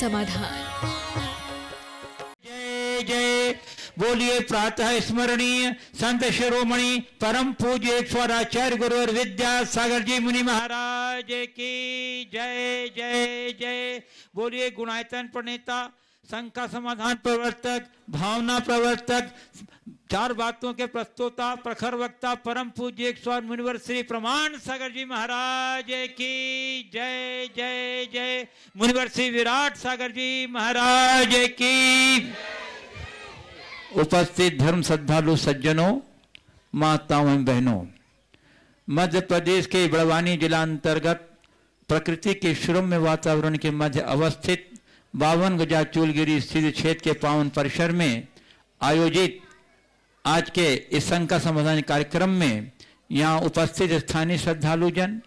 समाधान। जय जय बोलिए प्रातः स्मरणीय संत शिरोमणि परम पूज्य ईश्वर आचार्य गुरुवर विद्यासागर जी मुनि महाराज की जय जय जय। बोलिए गुणायतन प्रणेता संघ का समाधान प्रवर्तक भावना प्रवर्तक चार बातों के प्रस्तोता प्रखर वक्ता परम पूज्य ईश्वर मुनिवर श्री प्रमाण सागर जी महाराज की जय जय जय। मुनिवर श्री विराट सागर जी महाराज की। उपस्थित धर्म श्रद्धालु सज्जनों, माताओं एवं बहनों, मध्य प्रदेश के बड़वानी जिला अंतर्गत प्रकृति के श्रम्य वातावरण के मध्य अवस्थित 52 गजा चूलगिरी स्थित क्षेत्र के पावन परिसर में आयोजित आज के इस संघ का समाधान कार्यक्रम में यहाँ उपस्थित स्थानीय श्रद्धालुजन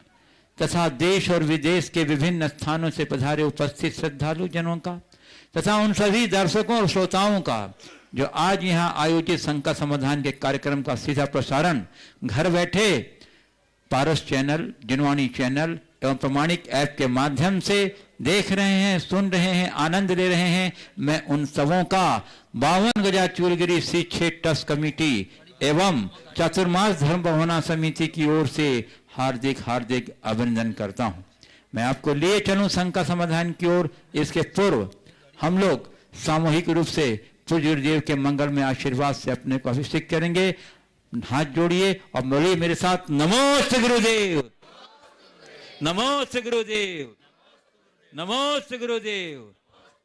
तथा देश और विदेश के विभिन्न स्थानों से पधारे उपस्थित श्रद्धालु जनों का तथा उन सभी दर्शकों और श्रोताओं का जो आज यहाँ आयोजित संघ का समाधान के कार्यक्रम का सीधा प्रसारण घर बैठे पारस चैनल, जिनवाणी चैनल एवं प्रमाणिक ऐप के माध्यम से देख रहे हैं, सुन रहे हैं, आनंद ले रहे हैं, मैं उन सबों का 52 गजा चूलगिरी श्री क्षेत्र ट्रस्ट कमेटी एवं चतुर्मास धर्म भावना समिति की ओर से हार्दिक हार्दिक अभिनंदन करता हूं। मैं आपको लिए चलूं संघ का समाधान की ओर। इसके पूर्व हम लोग सामूहिक रूप से पूज्य गुरुदेव के मंगल में आशीर्वाद से अपने को अभिषेक करेंगे। हाथ जोड़िए और बोलिए मेरे साथ, नमोस्तु गुरुदेव, नमोस्तु गुरुदेव, नमोस्तु गुरुदेव।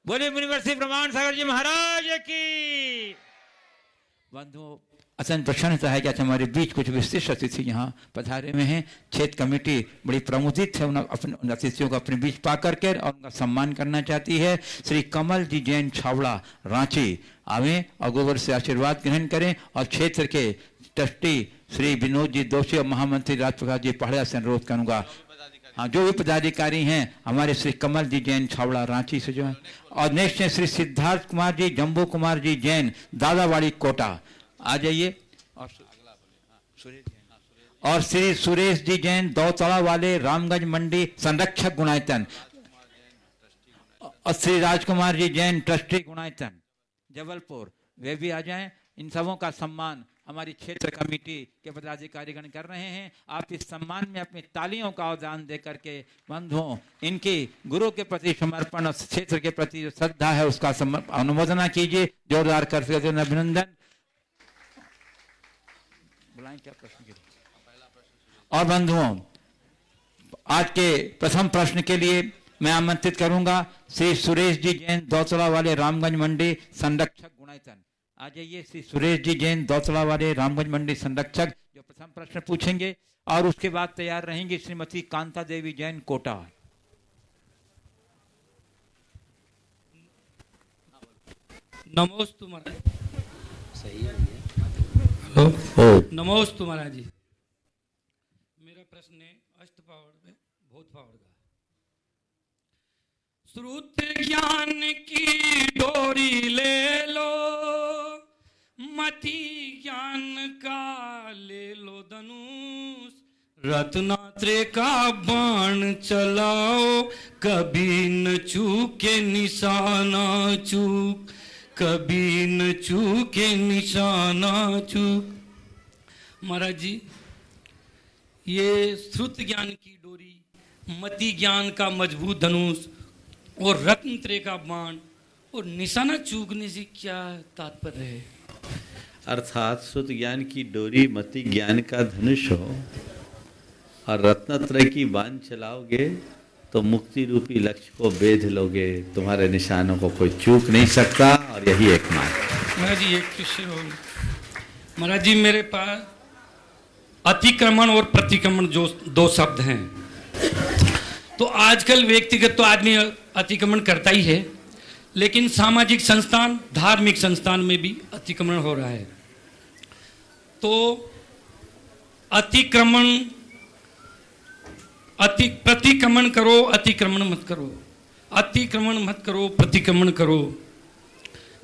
बोले मुनिवर श्री प्रमाण सागर जी महाराज की। बंधुओं, अत्यंत प्रसन्नता है कि आज हमारे बीच कुछ विशिष्ट अतिथि यहाँ पधारे में हैं। क्षेत्र कमेटी बड़ी प्रमुदित है उन अतिथियों को अपने बीच पा करके और उनका सम्मान करना चाहती है। श्री कमल जी जैन छावड़ा रांची आवे और गोबर से आशीर्वाद ग्रहण करें और क्षेत्र के ट्रस्टी श्री विनोद जी दोषी और महामंत्री राजप्रकाश जी पहाड़िया से अनुरोध करूंगा, हाँ जो भी पदाधिकारी हैं हमारे श्री कमल जी जैन छावड़ा रांची से जो है, और नेक्स्ट है श्री सिद्धार्थ कुमार जी, जम्बू कुमार जी जैन दादावाड़ी कोटा आ जाइए, और श्री सुरेश जी जैन दौतला वाले रामगंज मंडी संरक्षक गुणायतन, और श्री राजकुमार जी जैन ट्रस्टी गुणायतन जबलपुर, वे भी आ जाएं। इन सबों का सम्मान हमारी क्षेत्र कमेटी के पदाधिकारीगण कर रहे हैं। आप इस सम्मान में अपनी तालियों का अवदान दे करके बंधुओं इनकी गुरु के प्रति समर्पण और क्षेत्र के प्रति जो श्रद्धा है उसका अनुमोदना कीजिए। जोरदार करते अभिनंदन। क्या प्रश्न और बंधुओं, आज के प्रथम प्रश्न के लिए मैं आमंत्रित करूंगा श्री सुरेश जी जैन दौतला वाले रामगंज मंडी संरक्षक गुणायतन। आ जाइए श्री सुरेश जी जैन दौतला वाले रामगंज मंडी संरक्षक जो प्रथम प्रश्न पूछेंगे, और उसके बाद तैयार रहेंगी श्रीमती कांता देवी जैन कोटा। नमोस्तु महाराज। सही है। हेलो, नमोस्तु महाराज जी। मेरा प्रश्न है अष्टपावड़ में भूत पावड़ का। श्रुत ज्ञान की डोरी ले लो, मति ज्ञान का ले लो धनुष, रत्नात्रय का बाण चलाओ, कभी न चूके निशाना चूक, कभी न चूके निशाना चूक। महाराज जी, ये श्रुत ज्ञान की डोरी, मति ज्ञान का मजबूत धनुष और रत्नत्रय का बाण और निशाना चूकने से क्या तात्पर्य है? अर्थात श्रुत ज्ञान की डोरी मति ज्ञान का धनुष हो और रत्नत्रय की बाण चलाओगे तो मुक्ति रूपी लक्ष्य को बेध लोगे, तुम्हारे निशानों को कोई चूक नहीं सकता, और यही एक मार्ग। महाराज जी, एक क्वेश्चन हो महाराज जी, मेरे पास अतिक्रमण और प्रतिक्रमण जो दो शब्द हैं, तो आजकल व्यक्तिगत तो आदमी अतिक्रमण करता ही है, लेकिन सामाजिक संस्थान, धार्मिक संस्थान में भी अतिक्रमण हो रहा है। तो प्रतिक्रमण करो, अतिक्रमण मत करो, अतिक्रमण मत करो, प्रतिक्रमण करो।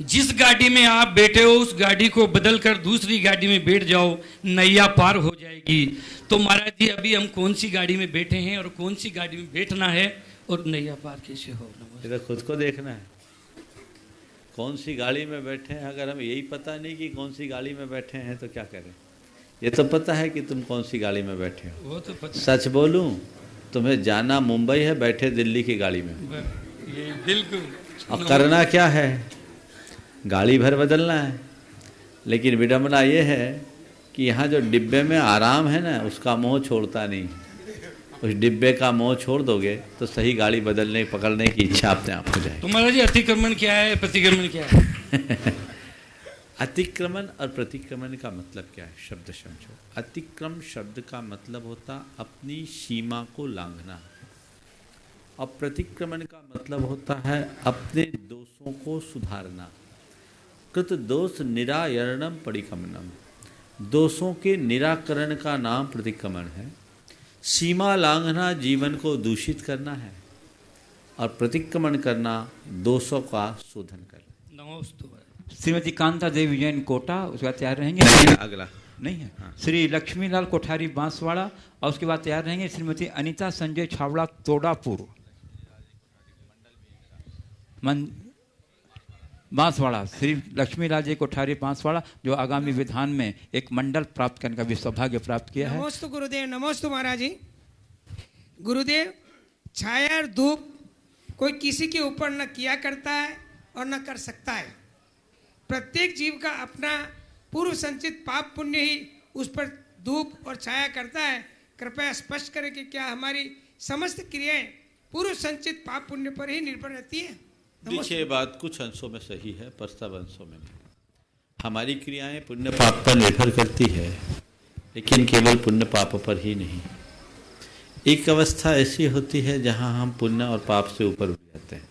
जिस गाड़ी में आप बैठे हो उस गाड़ी को बदल कर दूसरी गाड़ी में बैठ जाओ, नैया पार हो जाएगी। तो महाराज जी, अभी हम कौन सी गाड़ी में बैठे हैं और कौन सी गाड़ी में बैठना है और नैया पार कैसे हो। ये तो खुद को देखना है, कौन सी गाड़ी में बैठे हैं। अगर हमें यही पता नहीं कि कौन सी गाड़ी में बैठे हैं तो क्या करें। ये तो पता है कि तुम कौन सी गाड़ी में बैठे हो। वो तो पता। सच बोलूं, तुम्हें जाना मुंबई है, बैठे दिल्ली की गाड़ी में। ये बिल्कुल। और करना क्या है, गाड़ी भर बदलना है। लेकिन विडंबना ये है कि यहाँ जो डिब्बे में आराम है ना, उसका मोह छोड़ता नहीं। उस डिब्बे का मोह छोड़ दोगे तो सही गाड़ी बदलने पकड़ने की इच्छा अपने आप हो जाएगी। तो महाराज जी अतिक्रमण क्या है, प्रतिक्रमण क्या है? अतिक्रमण और प्रतिक्रमण का मतलब क्या है, शब्द समझो। अतिक्रम शब्द का मतलब होता अपनी सीमा को लांघना, और प्रतिक्रमण का मतलब होता है अपने दोषों को सुधारना। कृत दोष निराकरणम परिक्रमणम, दोषों के निराकरण का नाम प्रतिक्रमण है। सीमा लांघना जीवन को दूषित करना है, और प्रतिक्रमण करना दोषों का शोधन करना। नमोस्तु। श्रीमती कांता देवी जैन कोटा, उसके बाद तैयार रहेंगे। अगला नहीं है। श्री लक्ष्मीलाल कोठारी बांसवाड़ा, और उसके बाद तैयार रहेंगे श्रीमती अनीता संजय छावड़ा तोडापुर बांसवाड़ा। श्री लक्ष्मीलाल जी कोठारी बांसवाड़ा, जो आगामी विधान में एक मंडल प्राप्त करने का भी सौभाग्य प्राप्त किया है। नमोस्तु गुरुदेव। नमोस्तु महाराज जी। गुरुदेव, छाया और धूप कोई किसी के ऊपर न किया करता है और न कर सकता है। प्रत्येक जीव का अपना पूर्व संचित पाप पुण्य ही उस पर धूप और छाया करता है। कृपया स्पष्ट करें कि क्या हमारी समस्त क्रियाएं पूर्व संचित पाप पुण्य पर ही निर्भर रहती है? देखिए, ये बात कुछ अंशों में सही है, पर सब अंशों में नहीं। हमारी क्रियाएं पुण्य पाप पर निर्भर करती है, लेकिन केवल पुण्य पाप पर ही नहीं। एक अवस्था ऐसी होती है जहां हम पुण्य और पाप से ऊपर उठ जाते हैं।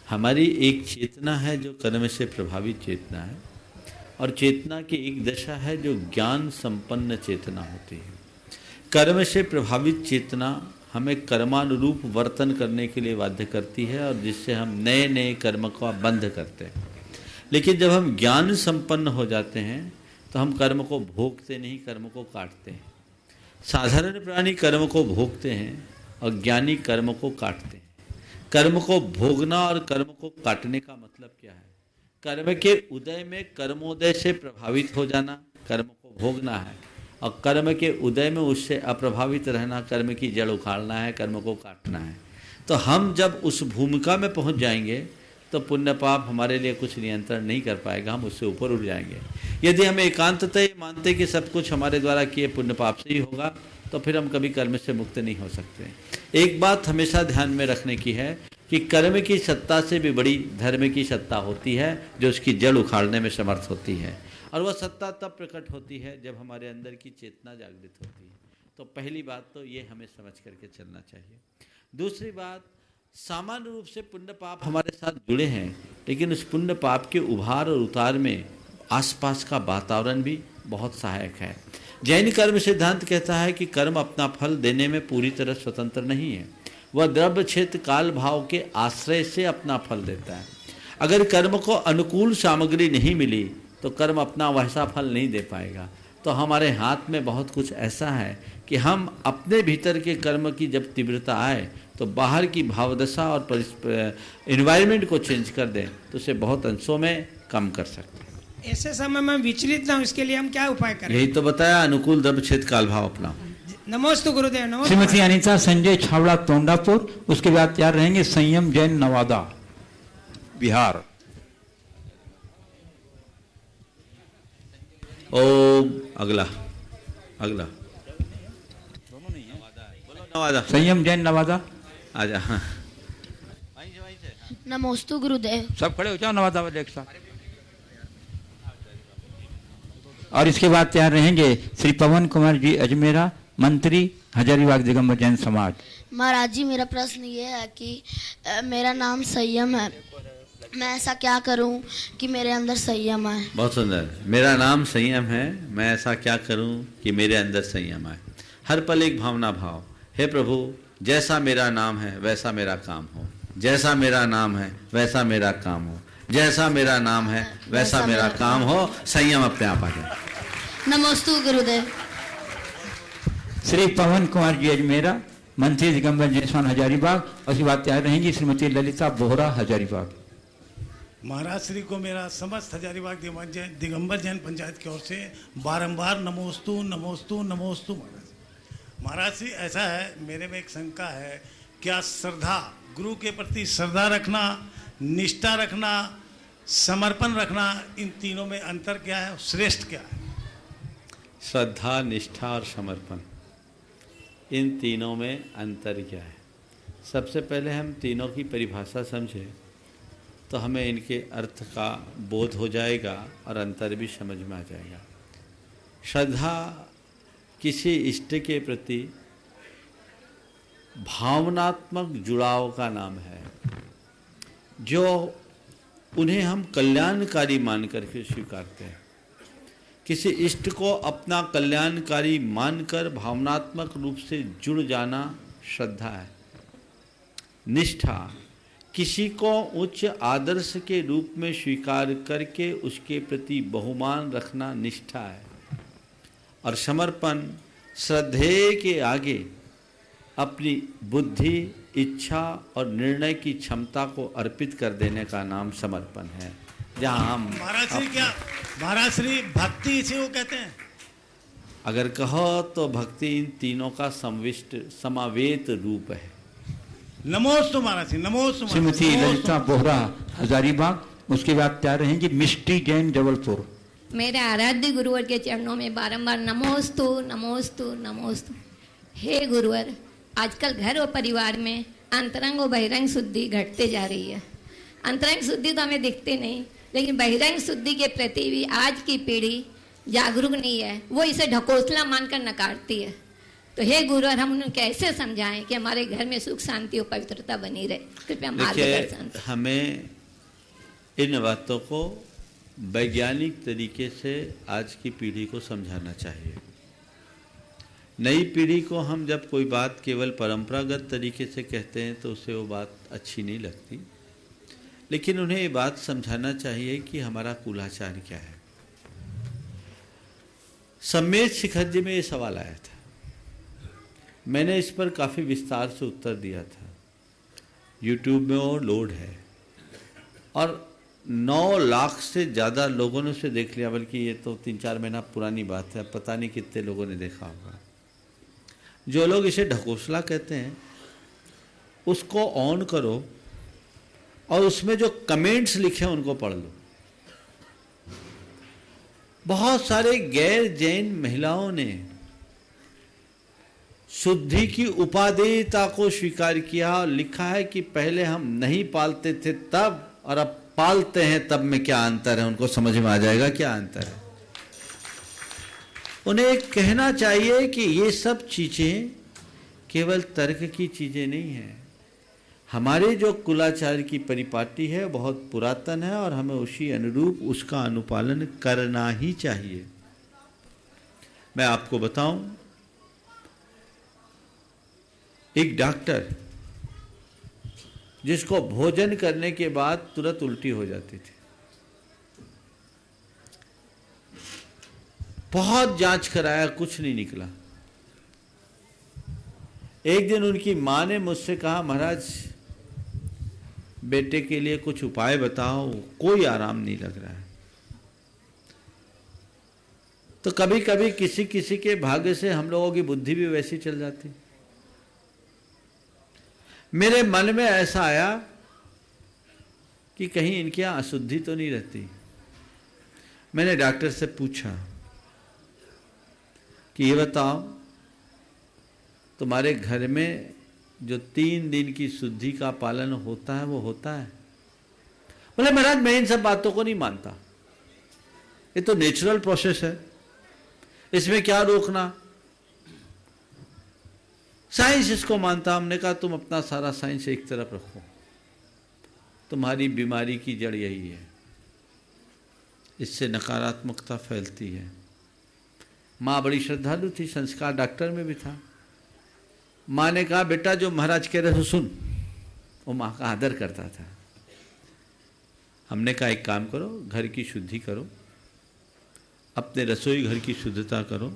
हमारी एक चेतना है जो कर्म से प्रभावित चेतना है, और चेतना की एक दशा है जो ज्ञान संपन्न चेतना होती है। कर्म से प्रभावित चेतना हमें कर्मानुरूप वर्तन करने के लिए बाध्य करती है, और जिससे हम नए नए कर्म को बंध करते हैं। लेकिन जब हम ज्ञान संपन्न हो जाते हैं तो हम कर्म को भोगते नहीं, कर्म को काटते हैं। साधारण प्राणी कर्म को भोगते हैं और ज्ञानी कर्म को काटते हैं। कर्म को भोगना और कर्म को काटने का मतलब क्या है? कर्म के उदय में कर्मोदय से प्रभावित हो जाना कर्म को भोगना है, और कर्म के उदय में उससे अप्रभावित रहना कर्म की जड़ उखाड़ना है, कर्म को काटना है। तो हम जब उस भूमिका में पहुंच जाएंगे तो पुण्य पाप हमारे लिए कुछ नियंत्रण नहीं कर पाएगा, हम उससे ऊपर उठ जाएंगे। यदि हम एकांततः मानते कि सब कुछ हमारे द्वारा किए पुण्य पाप से ही होगा, तो फिर हम कभी कर्म से मुक्त नहीं हो सकते। एक बात हमेशा ध्यान में रखने की है कि कर्म की सत्ता से भी बड़ी धर्म की सत्ता होती है, जो उसकी जड़ उखाड़ने में समर्थ होती है। और वह सत्ता तब प्रकट होती है जब हमारे अंदर की चेतना जागृत होती है। तो पहली बात तो ये हमें समझ करके चलना चाहिए। दूसरी बात, सामान्य रूप से पुण्य पाप हमारे साथ जुड़े हैं, लेकिन उस पुण्य पाप के उभार और उतार में आसपास का वातावरण भी बहुत सहायक है। जैन कर्म सिद्धांत कहता है कि कर्म अपना फल देने में पूरी तरह स्वतंत्र नहीं है, वह द्रव्य क्षेत्र काल भाव के आश्रय से अपना फल देता है। अगर कर्म को अनुकूल सामग्री नहीं मिली तो कर्म अपना वैसा फल नहीं दे पाएगा। तो हमारे हाथ में बहुत कुछ ऐसा है कि हम अपने भीतर के कर्म की जब तीव्रता आए तो बाहर की भावदशा और इन्वायरमेंट को चेंज कर दें तो उसे बहुत अंशों में कम कर सकते हैं। ऐसे समय में विचलित ना हो, इसके लिए हम क्या उपाय करें? यही तो बताया, अनुकूल द्रव्य क्षेत्र काल भाव अपना। नमोस्तु गुरुदेव। नमस्ते। श्रीमती अनीता संजय छावड़ा तोंडापुर, उसके बाद तैयार रहेंगे संयम जैन नवादा बिहार। ओम अगला अगला नवादा, संयम जैन नवादा आजा। हाँ, नमोस्तु गुरुदेव। सब खड़े हो जाओ नवादा वाले एक साथ। और इसके बाद तैयार रहेंगे श्री पवन कुमार जी अजमेरा, मंत्री हजारीबाग दिगंबर जैन समाज। महाराज जी, मेरा प्रश्न ये है कि मेरा नाम संयम है, मैं ऐसा क्या करूं कि मेरे अंदर संयम आए? बहुत सुंदर। मेरा नाम संयम है, मैं ऐसा क्या करूं कि मेरे अंदर संयम आए। हर पल एक भावना भाव, हे प्रभु जैसा मेरा नाम है वैसा मेरा काम हो, जैसा मेरा नाम है वैसा मेरा काम हो, जैसा मेरा नाम है वैसा मेरा काम हो। संयम अपने आप आ जाए। नमोस्तु गुरुदेव। श्री पवन कुमार जी अजमेरा, मंत्री दिगंबर जायसवाल हजारीबाग, और उसके बाद तैयार रहेंगी श्रीमती ललिता बोहरा हजारीबाग। महाराज श्री को मेरा समस्त हजारीबाग दिगंबर जैन पंचायत की ओर से बारंबार नमोस्तु नमोस्तु नमोस्तु। महाराज श्री, ऐसा है, मेरे में एक शंका है, क्या श्रद्धा, गुरु के प्रति श्रद्धा रखना, निष्ठा रखना, समर्पण रखना, इन तीनों में अंतर क्या है, श्रेष्ठ क्या है? श्रद्धा, निष्ठा और समर्पण, इन तीनों में अंतर क्या है? सबसे पहले हम तीनों की परिभाषा समझें तो हमें इनके अर्थ का बोध हो जाएगा और अंतर भी समझ में आ जाएगा। श्रद्धा किसी इष्ट के प्रति भावनात्मक जुड़ाव का नाम है, जो उन्हें हम कल्याणकारी मान करके स्वीकारते हैं। किसी इष्ट को अपना कल्याणकारी मानकर भावनात्मक रूप से जुड़ जाना श्रद्धा है। निष्ठा किसी को उच्च आदर्श के रूप में स्वीकार करके उसके प्रति बहुमान रखना निष्ठा है। और समर्पण श्रद्धेय के आगे अपनी बुद्धि, इच्छा और निर्णय की क्षमता को अर्पित कर देने का नाम समर्पण है। जहाँ हम महाराज श्री, क्या महाराज श्री भक्ति इसी को कहते हैं? अगर कहो तो भक्ति इन तीनों का संविष्ट समावेत रूप है। नमोस्तु महाराज श्री, नमोस्तु। श्रीमती ललिता बोहरा हजारीबाग, उसके बाद तैयार रहेंगी मिष्टी जैन जबलपुर। मेरे आराध्य गुरुवर के चरणों में बारंबार नमोस्तु नमोस्तु नमोस्तु। हे गुरुवर, आजकल घर और परिवार में अंतरंग और बहिरंग शुद्धि घटते जा रही है। अंतरंग शुद्धि तो हमें दिखते नहीं, लेकिन बहिरंग शुद्धि के प्रति भी आज की पीढ़ी जागरूक नहीं है, वो इसे ढकोसला मानकर नकारती है। तो हे गुरुवर, हम उन्हें कैसे समझाएं कि हमारे घर में सुख शांति और पवित्रता बनी रहे? कृपया मार्गदर्शन। हमें इन बातों को वैज्ञानिक तरीके से आज की पीढ़ी को समझाना चाहिए। नई पीढ़ी को हम जब कोई बात केवल परंपरागत तरीके से कहते हैं तो उसे वो बात अच्छी नहीं लगती, लेकिन उन्हें ये बात समझाना चाहिए कि हमारा कुलाचार क्या है। सम्मेद शिखर जी में ये सवाल आया था, मैंने इस पर काफ़ी विस्तार से उत्तर दिया था। यूट्यूब में वो लोड है और 9 लाख से ज़्यादा लोगों ने उसे देख लिया, बल्कि ये तो 3-4 महीना पुरानी बात है, पता नहीं कितने लोगों ने देखा होगा। जो लोग इसे ढकोसला कहते हैं उसको ऑन करो और उसमें जो कमेंट्स लिखे हैं उनको पढ़ लो। बहुत सारे गैर जैन महिलाओं ने शुद्धि की उपादेयता को स्वीकार किया और लिखा है कि पहले हम नहीं पालते थे तब, और अब पालते हैं तब में क्या अंतर है। उनको समझ में आ जाएगा क्या अंतर है। उन्हें कहना चाहिए कि ये सब चीजें केवल तर्क की चीजें नहीं हैं। हमारे जो कुलाचार की परिपाटी है बहुत पुरातन है और हमें उसी अनुरूप उसका अनुपालन करना ही चाहिए। मैं आपको बताऊं, एक डॉक्टर जिसको भोजन करने के बाद तुरंत उल्टी हो जाती थी, बहुत जांच कराया, कुछ नहीं निकला। एक दिन उनकी मां ने मुझसे कहा, महाराज बेटे के लिए कुछ उपाय बताओ, कोई आराम नहीं लग रहा है। तो कभी कभी किसी किसी के भाग्य से हम लोगों की बुद्धि भी वैसी चल जाती। मेरे मन में ऐसा आया कि कहीं इनके यहां अशुद्धि तो नहीं रहती। मैंने डॉक्टर से पूछा कि ये बताओ, तुम्हारे घर में जो 3 दिन की शुद्धि का पालन होता है वो होता है? बोले महाराज मैं इन सब बातों को नहीं मानता, ये तो नेचुरल प्रोसेस है, इसमें क्या रोकना। साइंस इसको मानता। हमने कहा तुम अपना सारा साइंस एक तरफ रखो, तुम्हारी बीमारी की जड़ यही है, इससे नकारात्मकता फैलती है। माँ बड़ी श्रद्धालु थी, संस्कार डॉक्टर में भी था। माँ ने कहा बेटा जो महाराज कह रहे हो सुन। वो माँ का आदर करता था। हमने कहा एक काम करो, घर की शुद्धि करो, अपने रसोई घर की शुद्धता करो,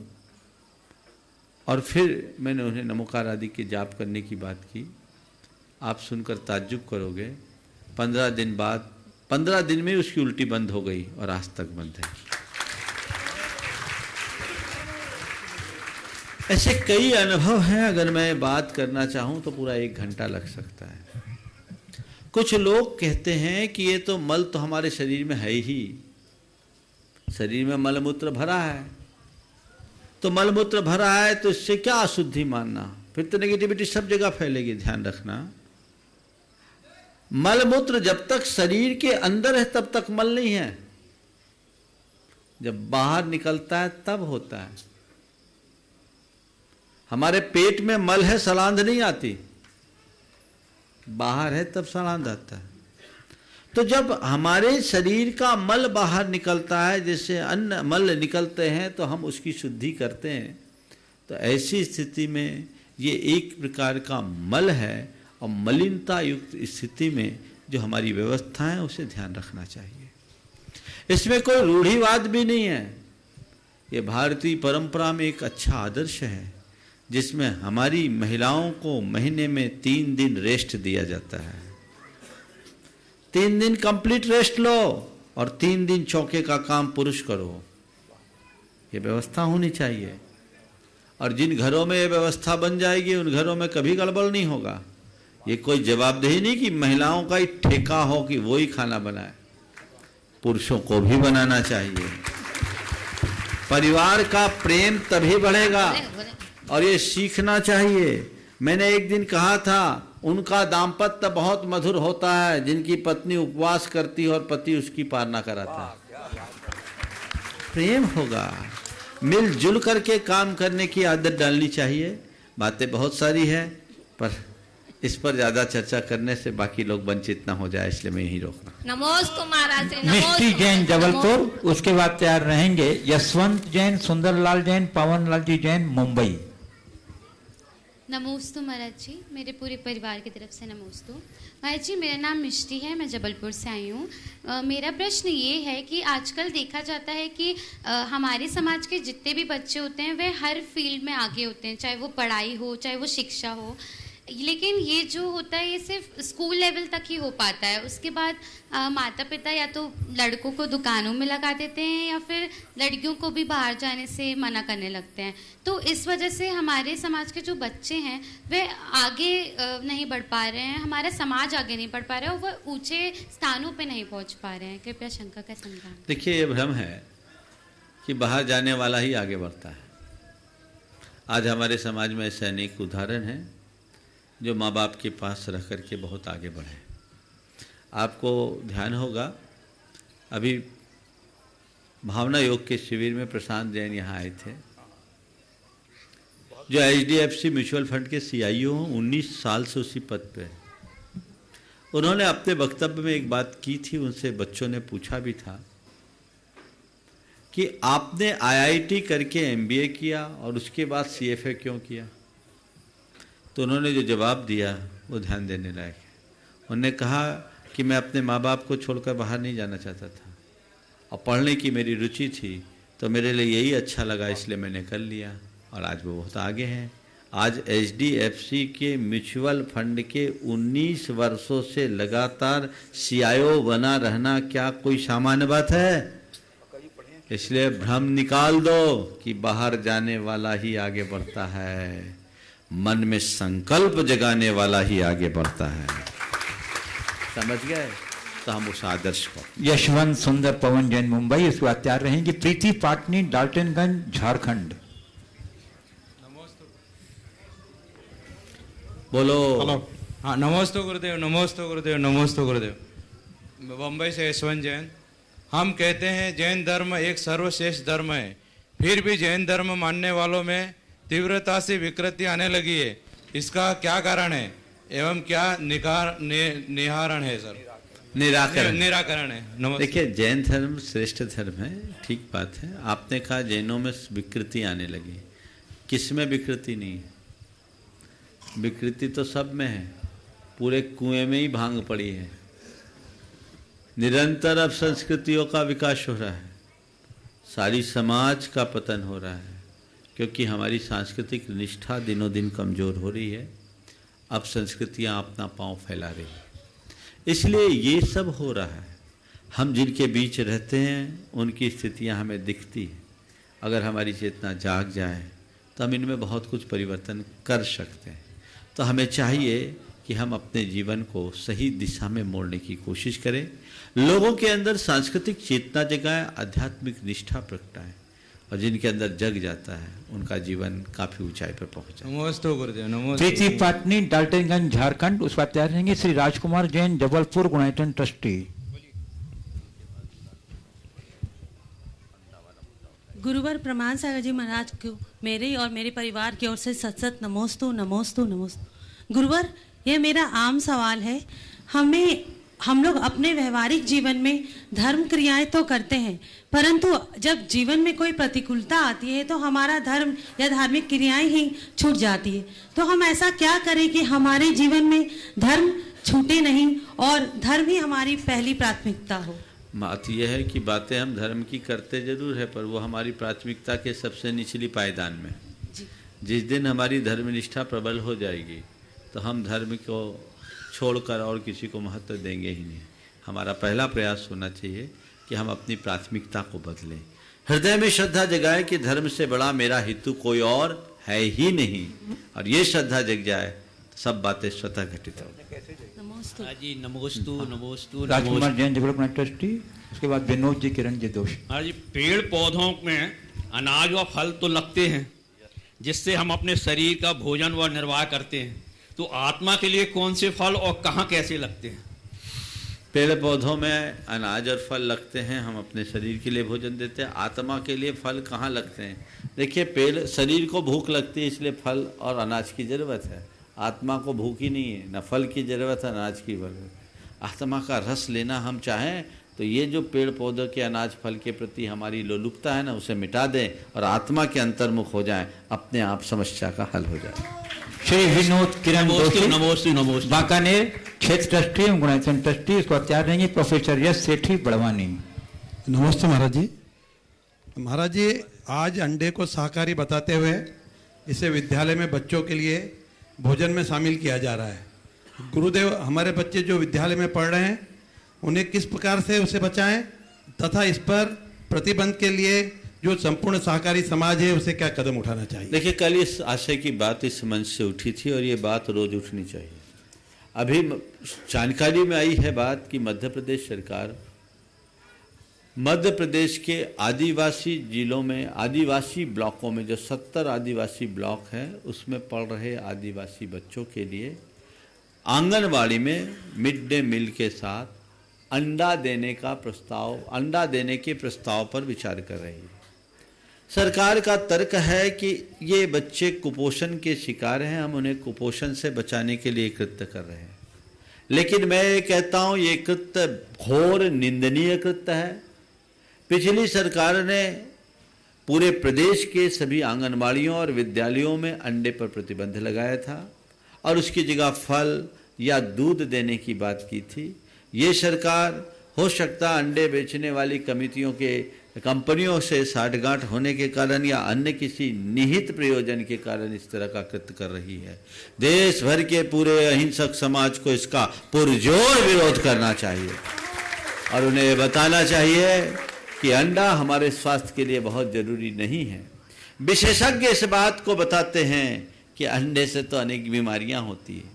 और फिर मैंने उन्हें नमोकार आदि के जाप करने की बात की। आप सुनकर ताज्जुब करोगे, 15 दिन बाद, 15 दिन में उसकी उल्टी बंद हो गई और आज तक बंद है। ऐसे कई अनुभव हैं, अगर मैं बात करना चाहूं तो पूरा 1 घंटा लग सकता है। कुछ लोग कहते हैं कि ये तो मल तो हमारे शरीर में है ही, शरीर में मलमूत्र भरा है, तो मलमूत्र भरा है तो इससे क्या अशुद्धि मानना, फिर तो नेगेटिविटी सब जगह फैलेगी। ध्यान रखना, मलमूत्र जब तक शरीर के अंदर है तब तक मल नहीं है, जब बाहर निकलता है तब होता है। हमारे पेट में मल है, सलांध नहीं आती, बाहर है तब सलांध आता है। तो जब हमारे शरीर का मल बाहर निकलता है, जैसे अन्न मल निकलते हैं तो हम उसकी शुद्धि करते हैं, तो ऐसी स्थिति में ये एक प्रकार का मल है और मलिनता युक्त स्थिति में जो हमारी व्यवस्था है उसे ध्यान रखना चाहिए। इसमें कोई रूढ़िवाद भी नहीं है, ये भारतीय परंपरा में एक अच्छा आदर्श है जिसमें हमारी महिलाओं को महीने में 3 दिन रेस्ट दिया जाता है। 3 दिन कंप्लीट रेस्ट लो और 3 दिन चौके का काम पुरुष करो, ये व्यवस्था होनी चाहिए। और जिन घरों में ये व्यवस्था बन जाएगी उन घरों में कभी गड़बड़ नहीं होगा। ये कोई जवाबदेही नहीं कि महिलाओं का ही ठेका हो कि वो ही खाना बनाए, पुरुषों को भी बनाना चाहिए। परिवार का प्रेम तभी बढ़ेगा और ये सीखना चाहिए। मैंने एक दिन कहा था, उनका दाम्पत्य बहुत मधुर होता है जिनकी पत्नी उपवास करती है और पति उसकी पालना कराता है। प्रेम होगा, मिलजुल करके काम करने की आदत डालनी चाहिए। बातें बहुत सारी है पर इस पर ज्यादा चर्चा करने से बाकी लोग वंचित ना हो जाए, इसलिए मैं यही रोक रहा। नमोस्तु महाराज। मिष्टी जैन जबलपुर, उसके बाद तैयार रहेंगे यशवंत जैन, सुंदरलाल जैन, पवनलाल जी जैन मुंबई। नमोस्तु महाराज जी, मेरे पूरे परिवार की तरफ से नमोस्तु। महाराज जी, मेरा नाम मिष्टी है, मैं जबलपुर से आई हूँ। मेरा प्रश्न ये है कि आजकल देखा जाता है कि हमारे समाज के जितने भी बच्चे होते हैं वे हर फील्ड में आगे होते हैं, चाहे वो पढ़ाई हो चाहे वो शिक्षा हो, लेकिन ये जो होता है ये सिर्फ स्कूल लेवल तक ही हो पाता है। उसके बाद माता पिता या तो लड़कों को दुकानों में लगा देते हैं या फिर लड़कियों को भी बाहर जाने से मना करने लगते हैं। तो इस वजह से हमारे समाज के जो बच्चे हैं वे आगे नहीं बढ़ पा रहे हैं, हमारा समाज आगे नहीं बढ़ पा रहा है और वह ऊंचे स्थानों पे नहीं पहुंच पा रहे हैं। कृपया शंका का समाधान। देखिए, ये भ्रम है कि बाहर जाने वाला ही आगे बढ़ता है। आज हमारे समाज में ऐसे अनेक उदाहरण हैं जो माँ बाप के पास रह कर के बहुत आगे बढ़े। आपको ध्यान होगा, अभी भावना योग के शिविर में प्रशांत जैन यहाँ आए थे, जो HDFC म्यूचुअल फंड के CIO हैं, 19 साल से उसी पद पे। उन्होंने अपने वक्तव्य में एक बात की थी, उनसे बच्चों ने पूछा भी था कि आपने IIT करके MBA किया और उसके बाद CFA क्यों किया? तो उन्होंने जो जवाब दिया वो ध्यान देने लायक है। उन्होंने कहा कि मैं अपने माँ बाप को छोड़कर बाहर नहीं जाना चाहता था और पढ़ने की मेरी रुचि थी, तो मेरे लिए यही अच्छा लगा, इसलिए मैंने कर लिया और आज वो बहुत आगे हैं। आज HDFC के म्यूचुअल फंड के 19 वर्षों से लगातार CIO बना रहना क्या कोई सामान्य बात है? इसलिए भ्रम निकाल दो कि बाहर जाने वाला ही आगे बढ़ता है, मन में संकल्प जगाने वाला ही आगे बढ़ता है। समझ गए? तो हम उस आदर्श को। यशवंत सुंदर पवन जैन मुंबई, उसके बाद तैयार रहेंगी प्रीति पाटनी डाल्टनगंज झारखंड। बोलो। हेलो। हाँ, नमोस्तु गुरुदेव, नमोस्तु गुरुदेव, नमोस्तु गुरुदेव। बम्बई से यशवंत जैन। हम कहते हैं जैन धर्म एक सर्वश्रेष्ठ धर्म है, फिर भी जैन धर्म मानने वालों में तीव्रता से विकृति आने लगी है, इसका क्या कारण है एवं क्या निवारण है सर? निराकरण है। देखिए, जैन धर्म श्रेष्ठ धर्म है, ठीक बात है। आपने कहा जैनों में विकृति आने लगी, किसमें विकृति नहीं है? विकृति तो सब में है, पूरे कुएं में ही भांग पड़ी है। निरंतर अब संस्कृतियों का विकास हो रहा है, सारी समाज का पतन हो रहा है, क्योंकि हमारी सांस्कृतिक निष्ठा दिनों दिन कमज़ोर हो रही है। अब संस्कृतियाँ अपना पांव फैला रही हैं, इसलिए ये सब हो रहा है। हम जिनके बीच रहते हैं उनकी स्थितियाँ हमें दिखती हैं। अगर हमारी चेतना जाग जाए तो हम इनमें बहुत कुछ परिवर्तन कर सकते हैं। तो हमें चाहिए कि हम अपने जीवन को सही दिशा में मोड़ने की कोशिश करें, लोगों के अंदर सांस्कृतिक चेतना जगाएं, आध्यात्मिक निष्ठा प्रगटाएं, और जिनके अंदर जग जाता है उनका जीवन काफी ऊंचाई पर पहुंचा। नमस्ते गुरुदेव। नमस्ते। प्रीति पाटनी, डाल्टनगंज, झारखंड। उस पर तैयार रहेंगे श्री राजकुमार जैन, जबलपुर, गुणायतन ट्रस्टी। गुरुवर प्रमाण सागर जी महाराज को मेरे और मेरे परिवार की ओर से सत सत नमोस्तु नमोस्तु नमोस्तु। गुरुवर, यह मेरा आम सवाल है। हम लोग अपने व्यवहारिक जीवन में धर्म क्रियाएं तो करते हैं, परंतु जब जीवन में कोई प्रतिकूलता आती है तो हमारा धर्म या धार्मिक क्रियाएं ही छूट जाती है। तो हम ऐसा क्या करें कि हमारे जीवन में धर्म छूटे नहीं और धर्म ही हमारी पहली प्राथमिकता हो। बात यह है कि बातें हम धर्म की करते जरूर है, पर वो हमारी प्राथमिकता के सबसे निचली पायदान में। जिस दिन हमारी धर्मनिष्ठा प्रबल हो जाएगी तो हम धर्म को छोड़कर और किसी को महत्व देंगे ही नहीं। हमारा पहला प्रयास होना चाहिए कि हम अपनी प्राथमिकता को बदलें, हृदय में श्रद्धा जगाएं कि धर्म से बड़ा मेरा हेतु कोई और है ही नहीं, और ये श्रद्धा जग जाए तो सब बातें स्वतः घटित हो। जी नमोस्तु नमोस्तु। राजकुमार जैन, डेवलपमेंट ट्रस्टी। उसके बाद विनोद जी, किरण जी दोष। हाँ जी, पेड़ पौधों में अनाज व फल तो लगते हैं जिससे हम अपने शरीर का भोजन व निर्वाह करते हैं, तो आत्मा के लिए कौन से फल और कहाँ कैसे लगते हैं? पेड़ पौधों में अनाज और फल लगते हैं, हम अपने शरीर के लिए भोजन देते हैं। आत्मा के लिए फल कहाँ लगते हैं? देखिए, पेड़ शरीर को भूख लगती है इसलिए फल और अनाज की ज़रूरत है। आत्मा को भूख ही नहीं है, न फल की ज़रूरत है, अनाज की ज़रूरत। आत्मा का रस लेना हम चाहें तो ये जो पेड़ पौधों के अनाज फल के प्रति हमारी लोलुपता है ना, उसे मिटा दें और आत्मा के अंतर्मुख हो जाएं, अपने आप समस्या का हल हो जाए। श्री विनोद किरण दोषी, नमोस्तु नमोस्तु। बांकानेर क्षेत्र ट्रस्टी एवं गुणायतन ट्रस्टी। इसको तैयार रहेंगे प्रोफेसर यश सेठी, बड़वानी। नमस्ते महाराज जी। महाराज जी, आज अंडे को शाकाहारी बताते हुए इसे विद्यालय में बच्चों के लिए भोजन में शामिल किया जा रहा है। गुरुदेव, हमारे बच्चे जो विद्यालय में पढ़ रहे हैं उन्हें किस प्रकार से उसे बचाएं तथा इस पर प्रतिबंध के लिए जो संपूर्ण शाकाहारी समाज है उसे क्या कदम उठाना चाहिए? देखिए, कल इस आशय की बात इस मंच से उठी थी और ये बात रोज उठनी चाहिए। अभी जानकारी में आई है बात कि मध्य प्रदेश सरकार मध्य प्रदेश के आदिवासी जिलों में, आदिवासी ब्लॉकों में, जो 70 आदिवासी ब्लॉक हैं उसमें पढ़ रहे आदिवासी बच्चों के लिए आंगनवाड़ी में मिड डे मील के साथ अंडा देने के प्रस्ताव पर विचार कर रही है। सरकार का तर्क है कि ये बच्चे कुपोषण के शिकार हैं, हम उन्हें कुपोषण से बचाने के लिए कृत्य कर रहे हैं। लेकिन मैं ये कहता हूँ, ये कृत्य घोर निंदनीय कृत्य है। पिछली सरकार ने पूरे प्रदेश के सभी आंगनबाड़ियों और विद्यालयों में अंडे पर प्रतिबंध लगाया था और उसकी जगह फल या दूध देने की बात की थी। ये सरकार हो सकता अंडे बेचने वाली कंपनियों से साठगांठ होने के कारण या अन्य किसी निहित प्रयोजन के कारण इस तरह का कृत्य कर रही है। देश भर के पूरे अहिंसक समाज को इसका पुरजोर विरोध करना चाहिए और उन्हें बताना चाहिए कि अंडा हमारे स्वास्थ्य के लिए बहुत जरूरी नहीं है। विशेषज्ञ इस बात को बताते हैं कि अंडे से तो अनेक बीमारियां होती है।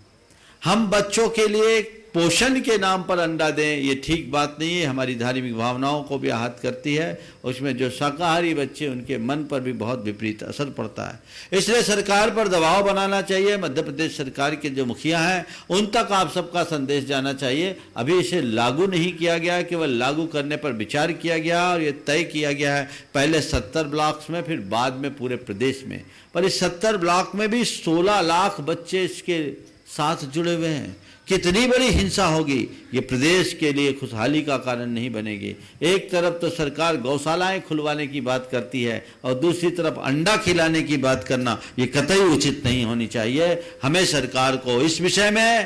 हम बच्चों के लिए पोषण के नाम पर अंडा दें, ये ठीक बात नहीं है, हमारी धार्मिक भावनाओं को भी आहत करती है। उसमें जो शाकाहारी बच्चे, उनके मन पर भी बहुत विपरीत असर पड़ता है। इसलिए सरकार पर दबाव बनाना चाहिए। मध्य प्रदेश सरकार के जो मुखिया हैं उन तक आप सबका संदेश जाना चाहिए। अभी इसे लागू नहीं किया गया, केवल लागू करने पर विचार किया गया और ये तय किया गया है पहले 70 ब्लॉक्स में, फिर बाद में पूरे प्रदेश में। पर इस 70 ब्लॉक में भी 16 लाख बच्चे इसके साथ जुड़े हुए हैं। कितनी बड़ी हिंसा होगी, ये प्रदेश के लिए खुशहाली का कारण नहीं बनेगी। एक तरफ तो सरकार गौशालाएं खुलवाने की बात करती है और दूसरी तरफ अंडा खिलाने की बात करना ये कतई उचित नहीं होनी चाहिए। हमें सरकार को इस विषय में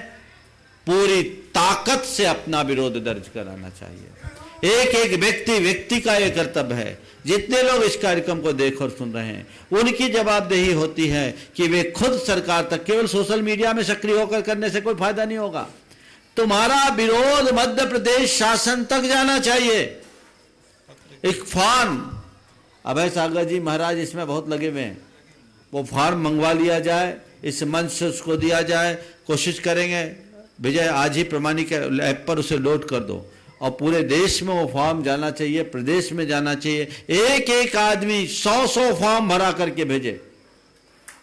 पूरी ताकत से अपना विरोध दर्ज कराना चाहिए। एक एक व्यक्ति का ये कर्तव्य है। जितने लोग इस कार्यक्रम को देख और सुन रहे हैं, उनकी जवाबदेही होती है कि वे खुद सरकार तक, केवल सोशल मीडिया में सक्रिय होकर करने से कोई फायदा नहीं होगा। तुम्हारा विरोध मध्य प्रदेश शासन तक जाना चाहिए। एक फॉर्म, अभय सागर जी महाराज इसमें बहुत लगे हुए हैं, वो फॉर्म मंगवा लिया जाए, इस मंच से उसको दिया जाए। कोशिश करेंगे विजय, आज ही प्रमाणिक ऐप पर उसे लोड कर दो और पूरे देश में वो फॉर्म जाना चाहिए, प्रदेश में जाना चाहिए। एक एक आदमी 100 फॉर्म भरा करके भेजे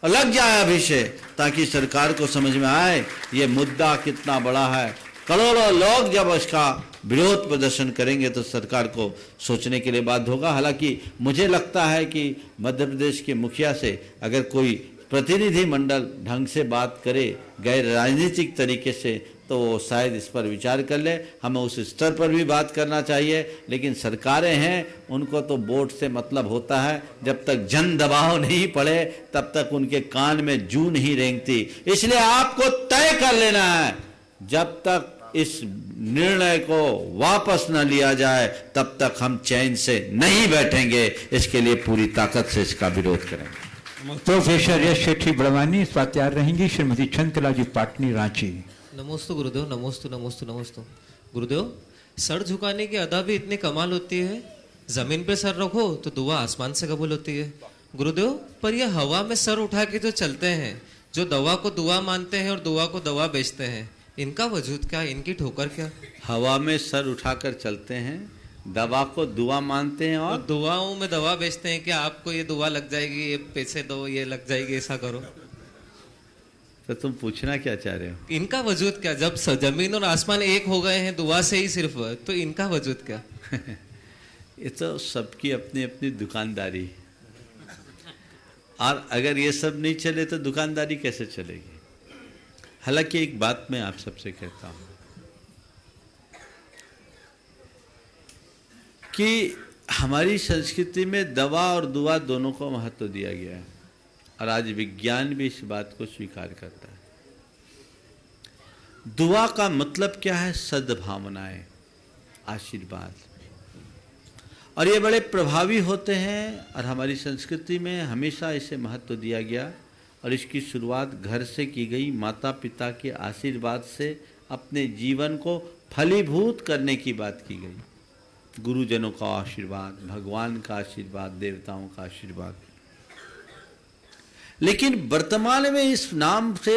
और लग जाए अभी से, ताकि सरकार को समझ में आए ये मुद्दा कितना बड़ा है। करोड़ों लोग जब इसका विरोध प्रदर्शन करेंगे तो सरकार को सोचने के लिए बाध्य होगा। हालांकि मुझे लगता है कि मध्य प्रदेश के मुखिया से अगर कोई प्रतिनिधि मंडल ढंग से बात करे, गैर राजनीतिक तरीके से, तो वो शायद इस पर विचार कर ले। हमें उस स्तर पर भी बात करना चाहिए। लेकिन सरकारें हैं, उनको तो वोट से मतलब होता है। जब तक जन दबाव नहीं पड़े तब तक उनके कान में जू नहीं रेंगती। इसलिए आपको तय कर लेना है, जब तक इस निर्णय को वापस न लिया जाए तब तक हम चैन से नहीं बैठेंगे। इसके लिए पूरी ताकत से इसका विरोध करेंगे। प्रोफेसर यश शेट्टी बड़वानी इस बात तैयार रहेंगी। श्रीमती चंद्रकला जी पाटनी रांची। नमोस्तु गुरुदेव, नमोस्तु नमोस्तु नमोस्तु। गुरुदेव, सर झुकाने की अदा भी इतनी कमाल होती है। जमीन पे सर रखो तो दुआ आसमान से कबूल होती है। गुरुदेव, पर यह हवा में सर उठा के जो चलते हैं, जो दवा को दुआ मानते हैं और दुआ को दवा बेचते हैं, इनका वजूद क्या, इनकी ठोकर क्या? हवा में सर उठाकर चलते हैं, दवा को दुआ मानते हैं और दुआओं में दवा बेचते हैं कि आपको ये दुआ लग जाएगी, ये पैसे दो, ये लग जाएगी, ऐसा करो। तो तुम पूछना क्या चाह रहे हो? इनका वजूद क्या? जब जमीन और आसमान एक हो गए हैं दुआ से ही सिर्फ, तो इनका वजूद क्या? ये तो सबकी अपनी अपनी दुकानदारी, और अगर ये सब नहीं चले तो दुकानदारी कैसे चलेगी? हालांकि एक बात मैं आप सबसे कहता हूं कि हमारी संस्कृति में दवा और दुआ दोनों को महत्व दिया गया है, और आज विज्ञान भी इस बात को स्वीकार करता है। दुआ का मतलब क्या है? सद्भावनाएं, आशीर्वाद, और ये बड़े प्रभावी होते हैं। और हमारी संस्कृति में हमेशा इसे महत्व दिया गया, और इसकी शुरुआत घर से की गई। माता पिता के आशीर्वाद से अपने जीवन को फलीभूत करने की बात की गई। गुरुजनों का आशीर्वाद, भगवान का आशीर्वाद, देवताओं का आशीर्वाद। लेकिन वर्तमान में इस नाम से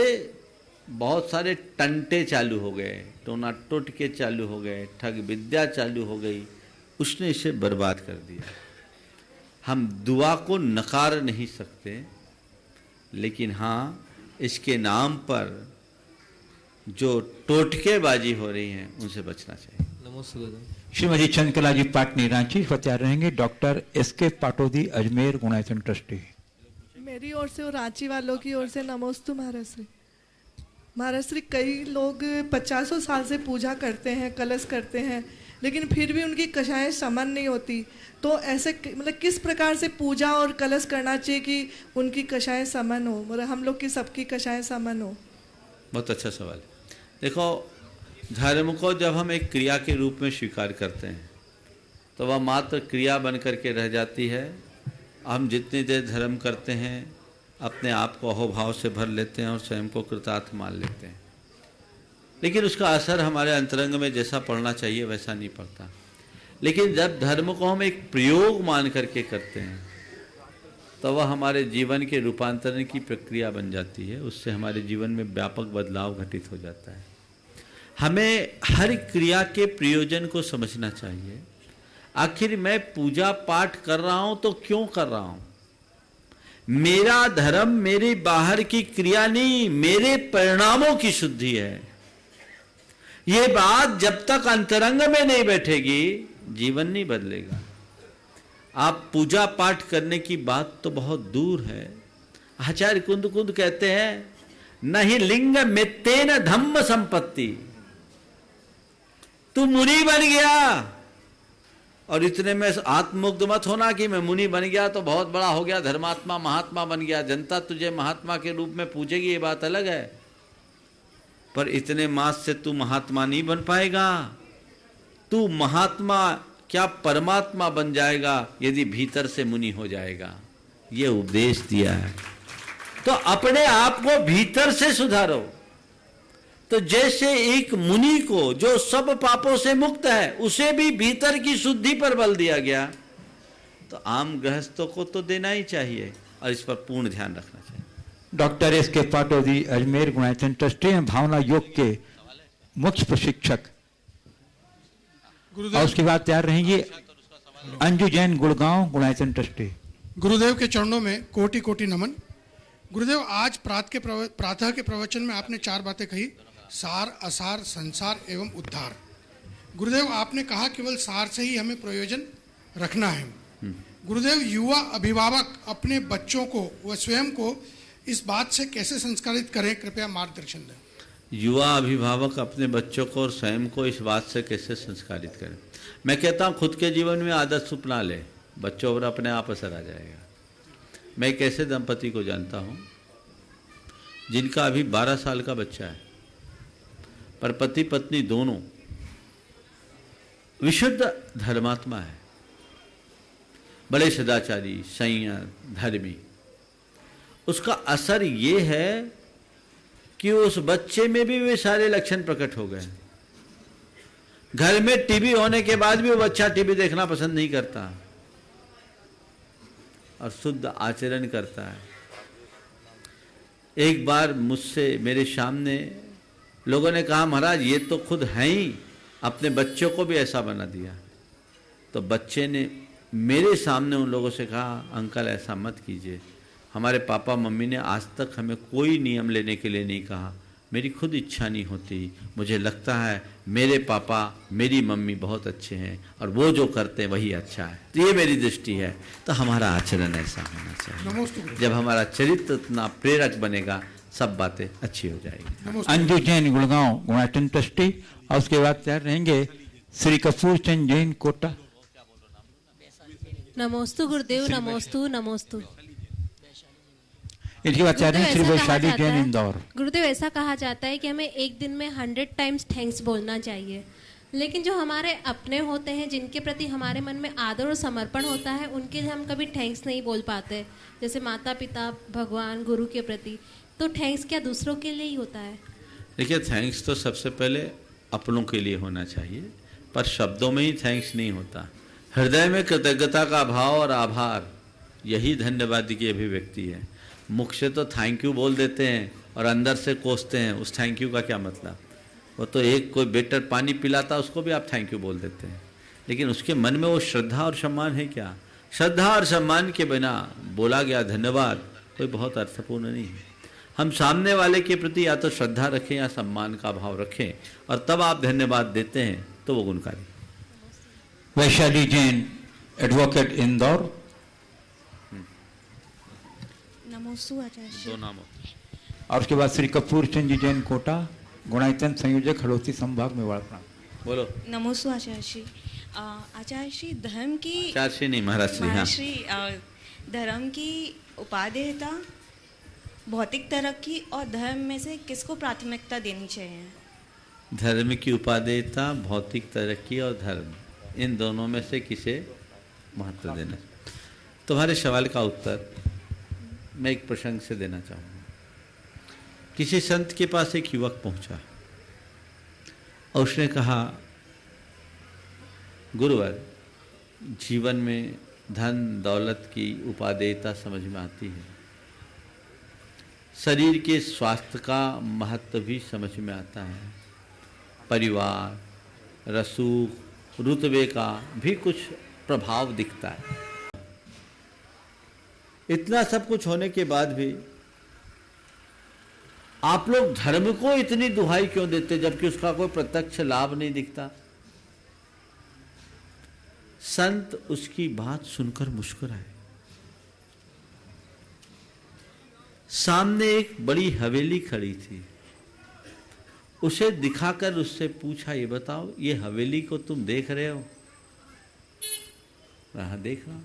बहुत सारे टंटे चालू हो गए, टोना टोटके चालू हो गए, ठग विद्या चालू हो गई। उसने इसे बर्बाद कर दिया। हम दुआ को नकार नहीं सकते, लेकिन हाँ, इसके नाम पर जो टोटकेबाजी हो रही है उनसे बचना चाहिए। नमस्कार। श्रीमती चंद्रकला जी पाटनी रांची तैयार रहेंगे। Doctor S K. Patodi Ajmer Gunayatan trustee. मेरी ओर से और रांची वालों की ओर से नमोस्तु महाराज श्री। महाराज श्री, कई लोग 50 साल से पूजा करते हैं, कलश करते हैं, लेकिन फिर भी उनकी कषाएं समन नहीं होती। तो ऐसे मतलब किस प्रकार से पूजा और कलश करना चाहिए कि उनकी कषाएं समन हो, मतलब हम लोग की सबकी कषाएं समन हो? बहुत अच्छा सवाल है। देखो, धर्म को जब हम एक क्रिया के रूप में स्वीकार करते हैं तो वह मात्र क्रिया बन करके रह जाती है। हम जितनी देर धर्म करते हैं अपने आप को अहोभाव से भर लेते हैं और स्वयं को कृतार्थ मान लेते हैं, लेकिन उसका असर हमारे अंतरंग में जैसा पड़ना चाहिए वैसा नहीं पड़ता। लेकिन जब धर्म को हम एक प्रयोग मान करके करते हैं तो वह हमारे जीवन के रूपांतरण की प्रक्रिया बन जाती है। उससे हमारे जीवन में व्यापक बदलाव घटित हो जाता है। हमें हर क्रिया के प्रयोजन को समझना चाहिए। आखिर मैं पूजा पाठ कर रहा हूं तो क्यों कर रहा हूं? मेरा धर्म मेरी बाहर की क्रिया नहीं, मेरे परिणामों की शुद्धि है। ये बात जब तक अंतरंग में नहीं बैठेगी जीवन नहीं बदलेगा। आप पूजा पाठ करने की बात तो बहुत दूर है। आचार्य कुंद कुंद कहते हैं, नहीं लिंग मित्तेन धम्म संपत्ति। तू मुनि बन गया और इतने में आत्ममुग्ध मत होना कि मैं मुनि बन गया तो बहुत बड़ा हो गया, धर्मात्मा महात्मा बन गया। जनता तुझे महात्मा के रूप में पूजेगी, ये बात अलग है, पर इतने मास से तू महात्मा नहीं बन पाएगा। तू महात्मा क्या परमात्मा बन जाएगा यदि भीतर से मुनि हो जाएगा। ये उपदेश दिया है। तो अपने आप को भीतर से सुधारो। तो जैसे एक मुनि को जो सब पापों से मुक्त है उसे भी भीतर की शुद्धि पर बल दिया गया, तो आम गृहस्थों को तो देना ही चाहिए और इस पर पूर्ण ध्यान रखना चाहिए। डॉक्टर एस के पाटोदी, अजमेर गुणायतन ट्रस्टी एवं भावना योग के मुख्य प्रशिक्षक। और उसके बाद तैयार रहेंगे अंजू जैन, गुड़गांव गुणायतन ट्रस्टी। गुरुदेव के चरणों में कोटि कोटि नमन। गुरुदेव, आज प्रातः के प्रवचन में आपने 4 बातें कही, सार, असार, संसार एवं उद्धार। गुरुदेव, आपने कहा केवल सार से ही हमें प्रयोजन रखना है। गुरुदेव, युवा अभिभावक अपने बच्चों को व स्वयं को इस बात से कैसे संस्कारित करें, कृपया मार्गदर्शन दें। युवा अभिभावक अपने बच्चों को और स्वयं को इस बात से कैसे संस्कारित करें। मैं कहता हूँ खुद के जीवन में आदत सुपना ले, बच्चों पर अपने आप असर आ जाएगा। मैं एक ऐसे दंपति को जानता हूँ जिनका अभी 12 साल का बच्चा है, पर पति पत्नी दोनों विशुद्ध धर्मात्मा है, बड़े सदाचारी, संयम, धर्मी। उसका असर ये है कि उस बच्चे में भी वे सारे लक्षण प्रकट हो गए। घर में टीवी होने के बाद भी वो बच्चा टीवी देखना पसंद नहीं करता और शुद्ध आचरण करता है। एक बार मुझसे मेरे सामने लोगों ने कहा, महाराज ये तो खुद हैं ही, अपने बच्चों को भी ऐसा बना दिया। तो बच्चे ने मेरे सामने उन लोगों से कहा, अंकल ऐसा मत कीजिए, हमारे पापा मम्मी ने आज तक हमें कोई नियम लेने के लिए नहीं कहा, मेरी खुद इच्छा नहीं होती, मुझे लगता है मेरे पापा मेरी मम्मी बहुत अच्छे हैं और वो जो करते हैं वही अच्छा है। तो ये मेरी दृष्टि है। तो हमारा आचरण ऐसा होना चाहिए। जब हमारा चरित्र इतना प्रेरक बनेगा, सब बातें अच्छी हो जाएगी। अंजू जैन, गुड़गांव गुणायतन ट्रस्टी। और उसके बाद तैयार रहेंगे श्री कपूर चंद जैन, कोटा। नमोस्तु गुरुदेव, नमोस्तु नमोस्तु। इनके बाद तैयार हैं श्री वैशाली जैन, इंदौर। गुरुदेव, ऐसा कहा जाता है कि हमें एक दिन में 100 टाइम्स थैंक्स बोलना चाहिए, लेकिन जो हमारे अपने होते हैं, जिनके प्रति हमारे मन में आदर और समर्पण होता है, उनके लिए हम कभी थैंक्स नहीं बोल पाते, जैसे माता पिता, भगवान, गुरु के प्रति। तो थैंक्स क्या दूसरों के लिए ही होता है? देखिए, थैंक्स तो सबसे पहले अपनों के लिए होना चाहिए, पर शब्दों में ही थैंक्स नहीं होता। हृदय में कृतज्ञता का भाव और आभार, यही धन्यवाद की अभिव्यक्ति है। मुख से तो थैंक यू बोल देते हैं और अंदर से कोसते हैं, उस थैंक यू का क्या मतलब। वो तो एक कोई बेटर पानी पिलाता, उसको भी आप थैंक यू बोल देते हैं, लेकिन उसके मन में वो श्रद्धा और सम्मान है क्या? श्रद्धा और सम्मान के बिना बोला गया धन्यवाद कोई बहुत अर्थपूर्ण नहीं है। हम सामने वाले के प्रति या तो श्रद्धा रखें या सम्मान का भाव रखें, और तब आप धन्यवाद देते हैं तो वो गुणकारी। वैशाली जैन, एडवोकेट, इंदौर। नमोस्तु आचार्य। 2 नामों। और उसके बाद श्री कपूर चंद जी जैन, कोटा, गुणायतन संयोजक, हड़ौती संभाग में। वाड़ा बोलो। नमोस्तु आचार्य श्री। आचार्य श्री, धर्म की आचार्य नहीं, महाराज श्री। हाँ। श्री, धर्म की उपादेयता, भौतिक तरक्की और धर्म में से किसको प्राथमिकता देनी चाहिए? धर्म की उपादेयता, भौतिक तरक्की और धर्म, इन दोनों में से किसे महत्व देना? तुम्हारे सवाल का उत्तर मैं एक प्रसंग से देना चाहूँगा। किसी संत के पास एक युवक पहुंचा और उसने कहा, गुरुवर, जीवन में धन दौलत की उपादेयता समझ में आती है, शरीर के स्वास्थ्य का महत्व भी समझ में आता है, परिवार, रसूख, रुतबे का भी कुछ प्रभाव दिखता है। इतना सब कुछ होने के बाद भी आप लोग धर्म को इतनी दुहाई क्यों देते, जबकि उसका कोई प्रत्यक्ष लाभ नहीं दिखता? संत उसकी बात सुनकर मुस्कुराए। सामने एक बड़ी हवेली खड़ी थी, उसे दिखाकर उससे पूछा, ये बताओ, ये हवेली को तुम देख रहे हो? हाँ देख रहा हूं।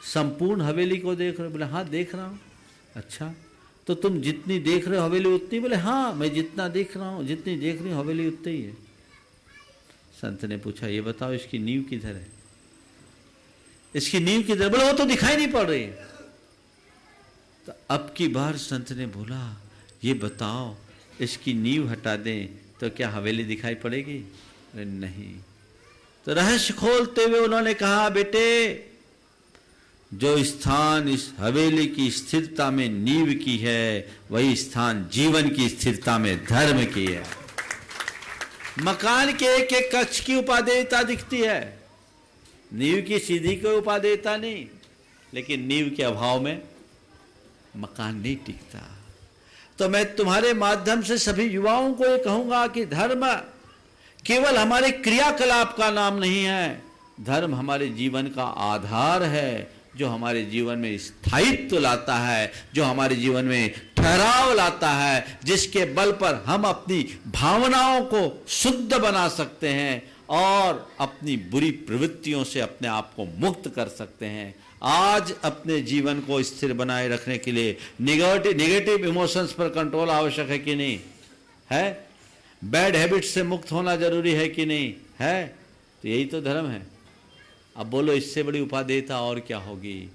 संपूर्ण हवेली को देख रहे हो? बोले हाँ देख रहा हूं। अच्छा, तो तुम जितनी देख रहे हो हवेली उतनी? बोले हाँ, मैं जितना देख रहा हूं, जितनी देख रही हूं हवेली उतनी ही है। संत ने पूछा, ये बताओ इसकी नींव किधर है? इसकी नींव किधर? बोले वो तो दिखाई नहीं पड़ रही। तो अब की बार संत ने बोला, ये बताओ इसकी नींव हटा दें तो क्या हवेली दिखाई पड़ेगी? अरे नहीं। तो रहस्य खोलते हुए उन्होंने कहा, बेटे जो स्थान इस हवेली की स्थिरता में नींव की है, वही स्थान जीवन की स्थिरता में धर्म की है। मकान के एक एक कक्ष की उपादेयता दिखती है, नींव की सीधी कोई उपादेयता नहीं। लेकिन नींव के अभाव में मकान नहीं टिकता। तो मैं तुम्हारे माध्यम से सभी युवाओं को ये कहूंगा कि धर्म केवल हमारे क्रियाकलाप का नाम नहीं है, धर्म हमारे जीवन का आधार है, जो हमारे जीवन में स्थायित्व लाता है, जो हमारे जीवन में ठहराव लाता है, जिसके बल पर हम अपनी भावनाओं को शुद्ध बना सकते हैं और अपनी बुरी प्रवृत्तियों से अपने आप को मुक्त कर सकते हैं। आज अपने जीवन को स्थिर बनाए रखने के लिए नेगेटिव इमोशंस पर कंट्रोल आवश्यक है कि नहीं है? बैड हैबिट से मुक्त होना जरूरी है कि नहीं है? तो यही तो धर्म है। अब बोलो इससे बड़ी उपादेयता और क्या होगी?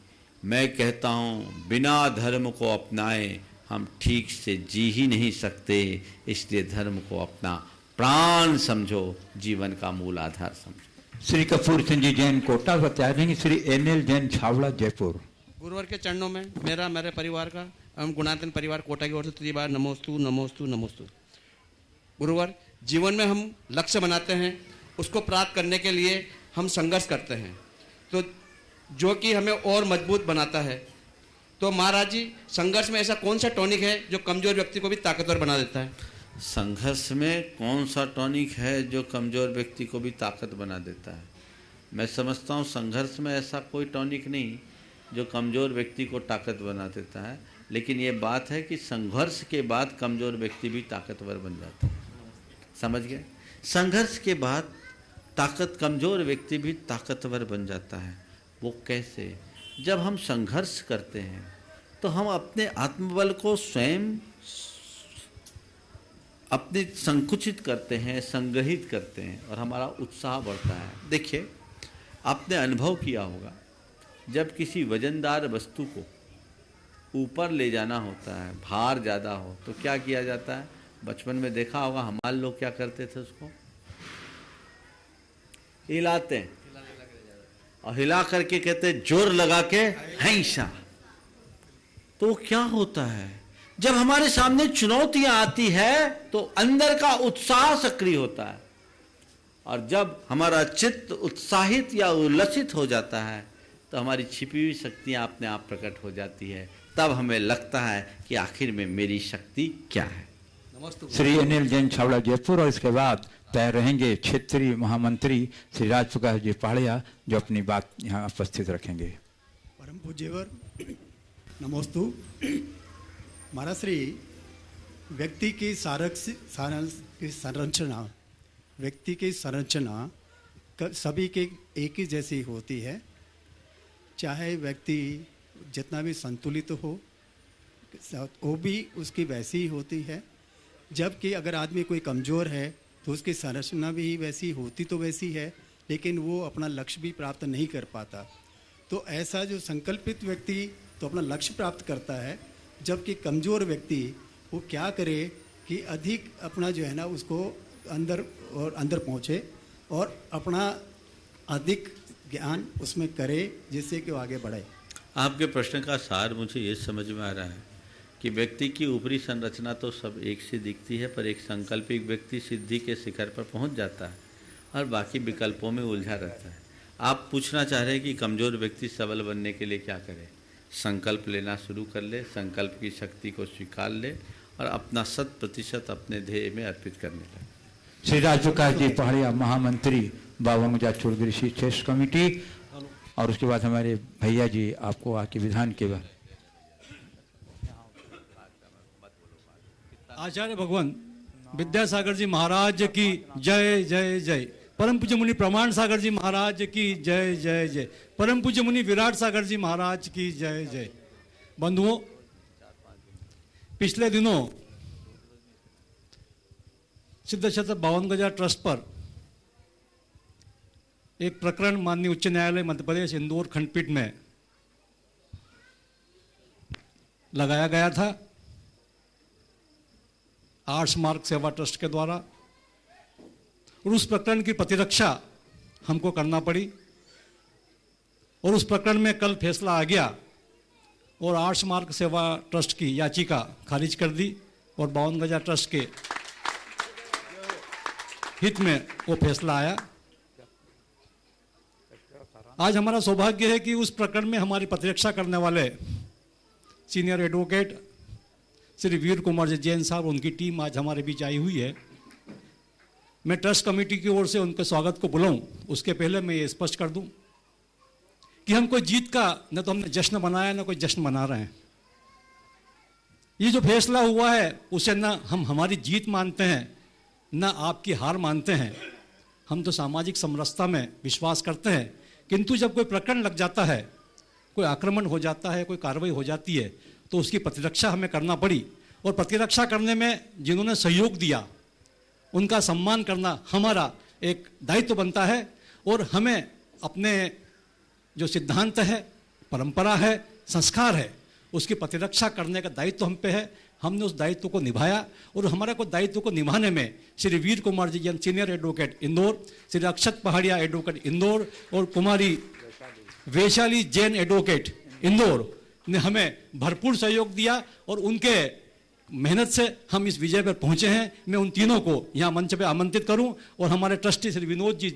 मैं कहता हूं बिना धर्म को अपनाए हम ठीक से जी ही नहीं सकते, इसलिए धर्म को अपना प्राण समझो, जीवन का मूल आधार समझो। श्री कपूर सिंह जी जैन कोटा से तैयार रहेंगे। श्री एनएल जैन छावड़ा जयपुर। गुरुवर के चरणों में मेरे परिवार का एवं गुणातीन परिवार कोटा की ओर से 3 बार नमोस्तु नमोस्तु नमोस्तु। गुरुवर, जीवन में हम लक्ष्य बनाते हैं, उसको प्राप्त करने के लिए हम संघर्ष करते हैं, तो जो कि हमें और मजबूत बनाता है। तो महाराज जी, संघर्ष में ऐसा कौन सा टॉनिक है जो कमजोर व्यक्ति को भी ताकतवर बना देता है? संघर्ष में कौन सा टॉनिक है जो कमजोर व्यक्ति को भी ताकत बना देता है? मैं समझता हूँ संघर्ष में ऐसा कोई टॉनिक नहीं जो कमजोर व्यक्ति को ताकत बना देता है, लेकिन ये बात है कि संघर्ष के बाद कमजोर व्यक्ति भी ताकतवर बन जाता है। समझ गए? संघर्ष के बाद कमजोर व्यक्ति भी ताकतवर बन जाता है। वो कैसे? जब हम संघर्ष करते हैं तो हम अपने आत्मबल को स्वयं अपने संकुचित करते हैं, संग्रहित करते हैं और हमारा उत्साह बढ़ता है। देखिए, आपने अनुभव किया होगा, जब किसी वजनदार वस्तु को ऊपर ले जाना होता है, भार ज़्यादा हो, तो क्या किया जाता है? बचपन में देखा होगा, हमारे लोग क्या करते थे, उसको हिलाते हैं और हिला करके कहते जोर लगा के हैंशा। तो क्या होता है? जब हमारे सामने चुनौतियां आती है तो अंदर का उत्साह सक्रिय होता है, और जब हमारा चित्त उत्साहित या उल्लसित हो जाता है तो हमारी छिपी हुई शक्तियां अपने आप प्रकट हो जाती है। तब हमें लगता है कि आखिर में मेरी शक्ति क्या है। श्री अनिल जैन छावड़ा जयपुर। और इसके बाद तैयार रहेंगे क्षेत्रीय महामंत्री श्री राजप्रकाश जी पहाड़िया, जो अपनी बात यहाँ उपस्थित रखेंगे। परम पूज्यवर नमोस्तु। महाराज श्री, व्यक्ति की संरचना सभी के एक ही जैसी होती है, चाहे व्यक्ति जितना भी संतुलित हो वो भी उसकी वैसी ही होती है। जबकि अगर आदमी कोई कमज़ोर है तो उसकी संरचना भी वैसी होती तो वैसी है, लेकिन वो अपना लक्ष्य भी प्राप्त नहीं कर पाता। तो ऐसा जो संकल्पित व्यक्ति तो अपना लक्ष्य प्राप्त करता है, जबकि कमज़ोर व्यक्ति वो क्या करे कि अधिक अपना जो है ना उसको अंदर पहुँचे और अपना अधिक ज्ञान उसमें करे, जिससे कि वो आगे बढ़े। आपके प्रश्न का सार मुझे ये समझ में आ रहा है कि व्यक्ति की ऊपरी संरचना तो सब एक सी दिखती है, पर एक संकल्पित व्यक्ति सिद्धि के शिखर पर पहुंच जाता है और बाकी विकल्पों में उलझा रहता है। आप पूछना चाह रहे हैं कि कमज़ोर व्यक्ति सबल बनने के लिए क्या करे? संकल्प लेना शुरू कर ले, संकल्प की शक्ति को स्वीकार ले और अपना 100% अपने ध्येय में अर्पित करने लगे। श्री राजप्रकाश जी पहाड़िया, महामंत्री बावंगजा चुड़गिरी क्षेत्र कमेटी। और उसके बाद हमारे भैया जी आपको आके विधान के बाद आचार्य भगवान विद्यासागर जी महाराज की जय जय जय। परम पूज्य मुनि प्रमाण सागर जी महाराज की जय जय जय। परम पूज्य मुनि विराट सागर जी महाराज की जय जय। बंधुओं, पिछले दिनों सिद्ध क्षेत्र बावनगजा ट्रस्ट पर एक प्रकरण माननीय उच्च न्यायालय मध्य प्रदेश इंदौर खंडपीठ में लगाया गया था आर्ट्स मार्ग सेवा ट्रस्ट के द्वारा, और उस प्रकरण की प्रतिरक्षा हमको करना पड़ी और उस प्रकरण में कल फैसला आ गया और आर्ट्स मार्ग सेवा ट्रस्ट की याचिका खारिज कर दी और 52 गजा ट्रस्ट के हित में वो फैसला आया। आज हमारा सौभाग्य है कि उस प्रकरण में हमारी प्रतिरक्षा करने वाले सीनियर एडवोकेट श्री वीर कुमार जी जैन साहब, उनकी टीम आज हमारे बीच आई हुई है। मैं ट्रस्ट कमेटी की ओर से उनके स्वागत को बुलाऊं उसके पहले मैं ये स्पष्ट कर दूं कि हम कोई जीत का न तो हमने जश्न मनाया न कोई जश्न मना रहे हैं। ये जो फैसला हुआ है उसे न हम हमारी जीत मानते हैं न आपकी हार मानते हैं। हम तो सामाजिक समरसता में विश्वास करते हैं, किंतु जब कोई प्रकरण लग जाता है, कोई आक्रमण हो जाता है, कोई कार्रवाई हो जाती है, तो उसकी प्रतिरक्षा हमें करना पड़ी और प्रतिरक्षा करने में जिन्होंने सहयोग दिया उनका सम्मान करना हमारा एक दायित्व बनता है। और हमें अपने जो सिद्धांत है, परंपरा है, संस्कार है, उसकी प्रतिरक्षा करने का दायित्व हम पे है। हमने उस दायित्व को निभाया और हमारा को दायित्व को निभाने में श्री वीर कुमार जी जैन सीनियर एडवोकेट इंदौर, श्री अक्षत पहाड़िया एडवोकेट इंदौर और कुमारी वैशाली जैन एडवोकेट इंदौर ने हमें भरपूर सहयोग दिया और उनके मेहनत से हम इस विजय पर पहुंचे हैं। मैं उन तीनों को यहाँ मंच पे आमंत्रित करूं और हमारे ट्रस्टी श्री विनोद जी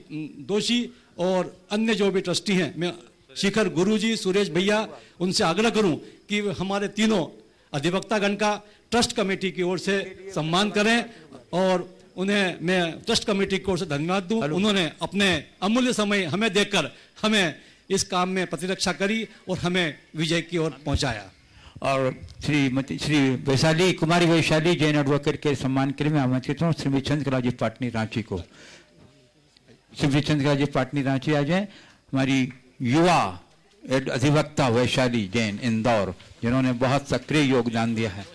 दोषी और अन्य जो भी ट्रस्टी हैं, मैं शिखर गुरु जी, सुरेश भैया, उनसे आग्रह करूं कि हमारे तीनों अधिवक्तागण का ट्रस्ट कमेटी की ओर से सम्मान करें और उन्हें मैं ट्रस्ट कमेटी की ओर से धन्यवाद दूं। उन्होंने अपने अमूल्य समय हमें देकर हमें इस काम में प्रतिरक्षा करी और हमें विजय की ओर पहुंचाया। और श्री वैशाली कुमारी वैशाली जैन एडवोकेट के सम्मान के लिए मैं आमंत्रित हूँ श्री चंद्रकला जी पाटनी रांची को। श्री चंद्रकला जी पाटनी रांची आ जाए। हमारी युवा अधिवक्ता वैशाली जैन इंदौर, जिन्होंने बहुत सक्रिय योगदान दिया है।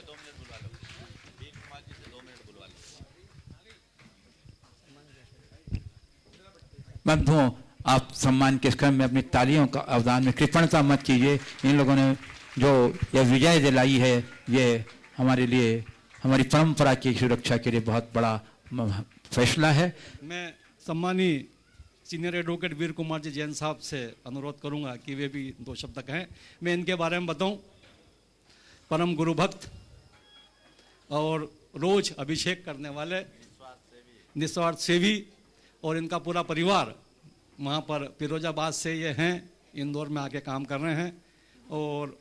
बंधुओं, आप सम्मान के क्रम में अपनी तालियों का अवदान में कृपणता मत कीजिए। इन लोगों ने जो यह विजय दिलाई है, ये हमारे लिए, हमारी परंपरा की सुरक्षा के लिए बहुत बड़ा फैसला है। मैं सम्मानीय सीनियर एडवोकेट वीर कुमार जी जैन साहब से अनुरोध करूंगा कि वे भी 2 शब्द कहें। मैं इनके बारे में बताऊं, परम गुरु भक्त और रोज अभिषेक करने वाले निस्वार्थ सेवी, और इनका पूरा परिवार वहाँ पर फिरोजाबाद से ये हैं, इंदौर में आके काम कर रहे हैं और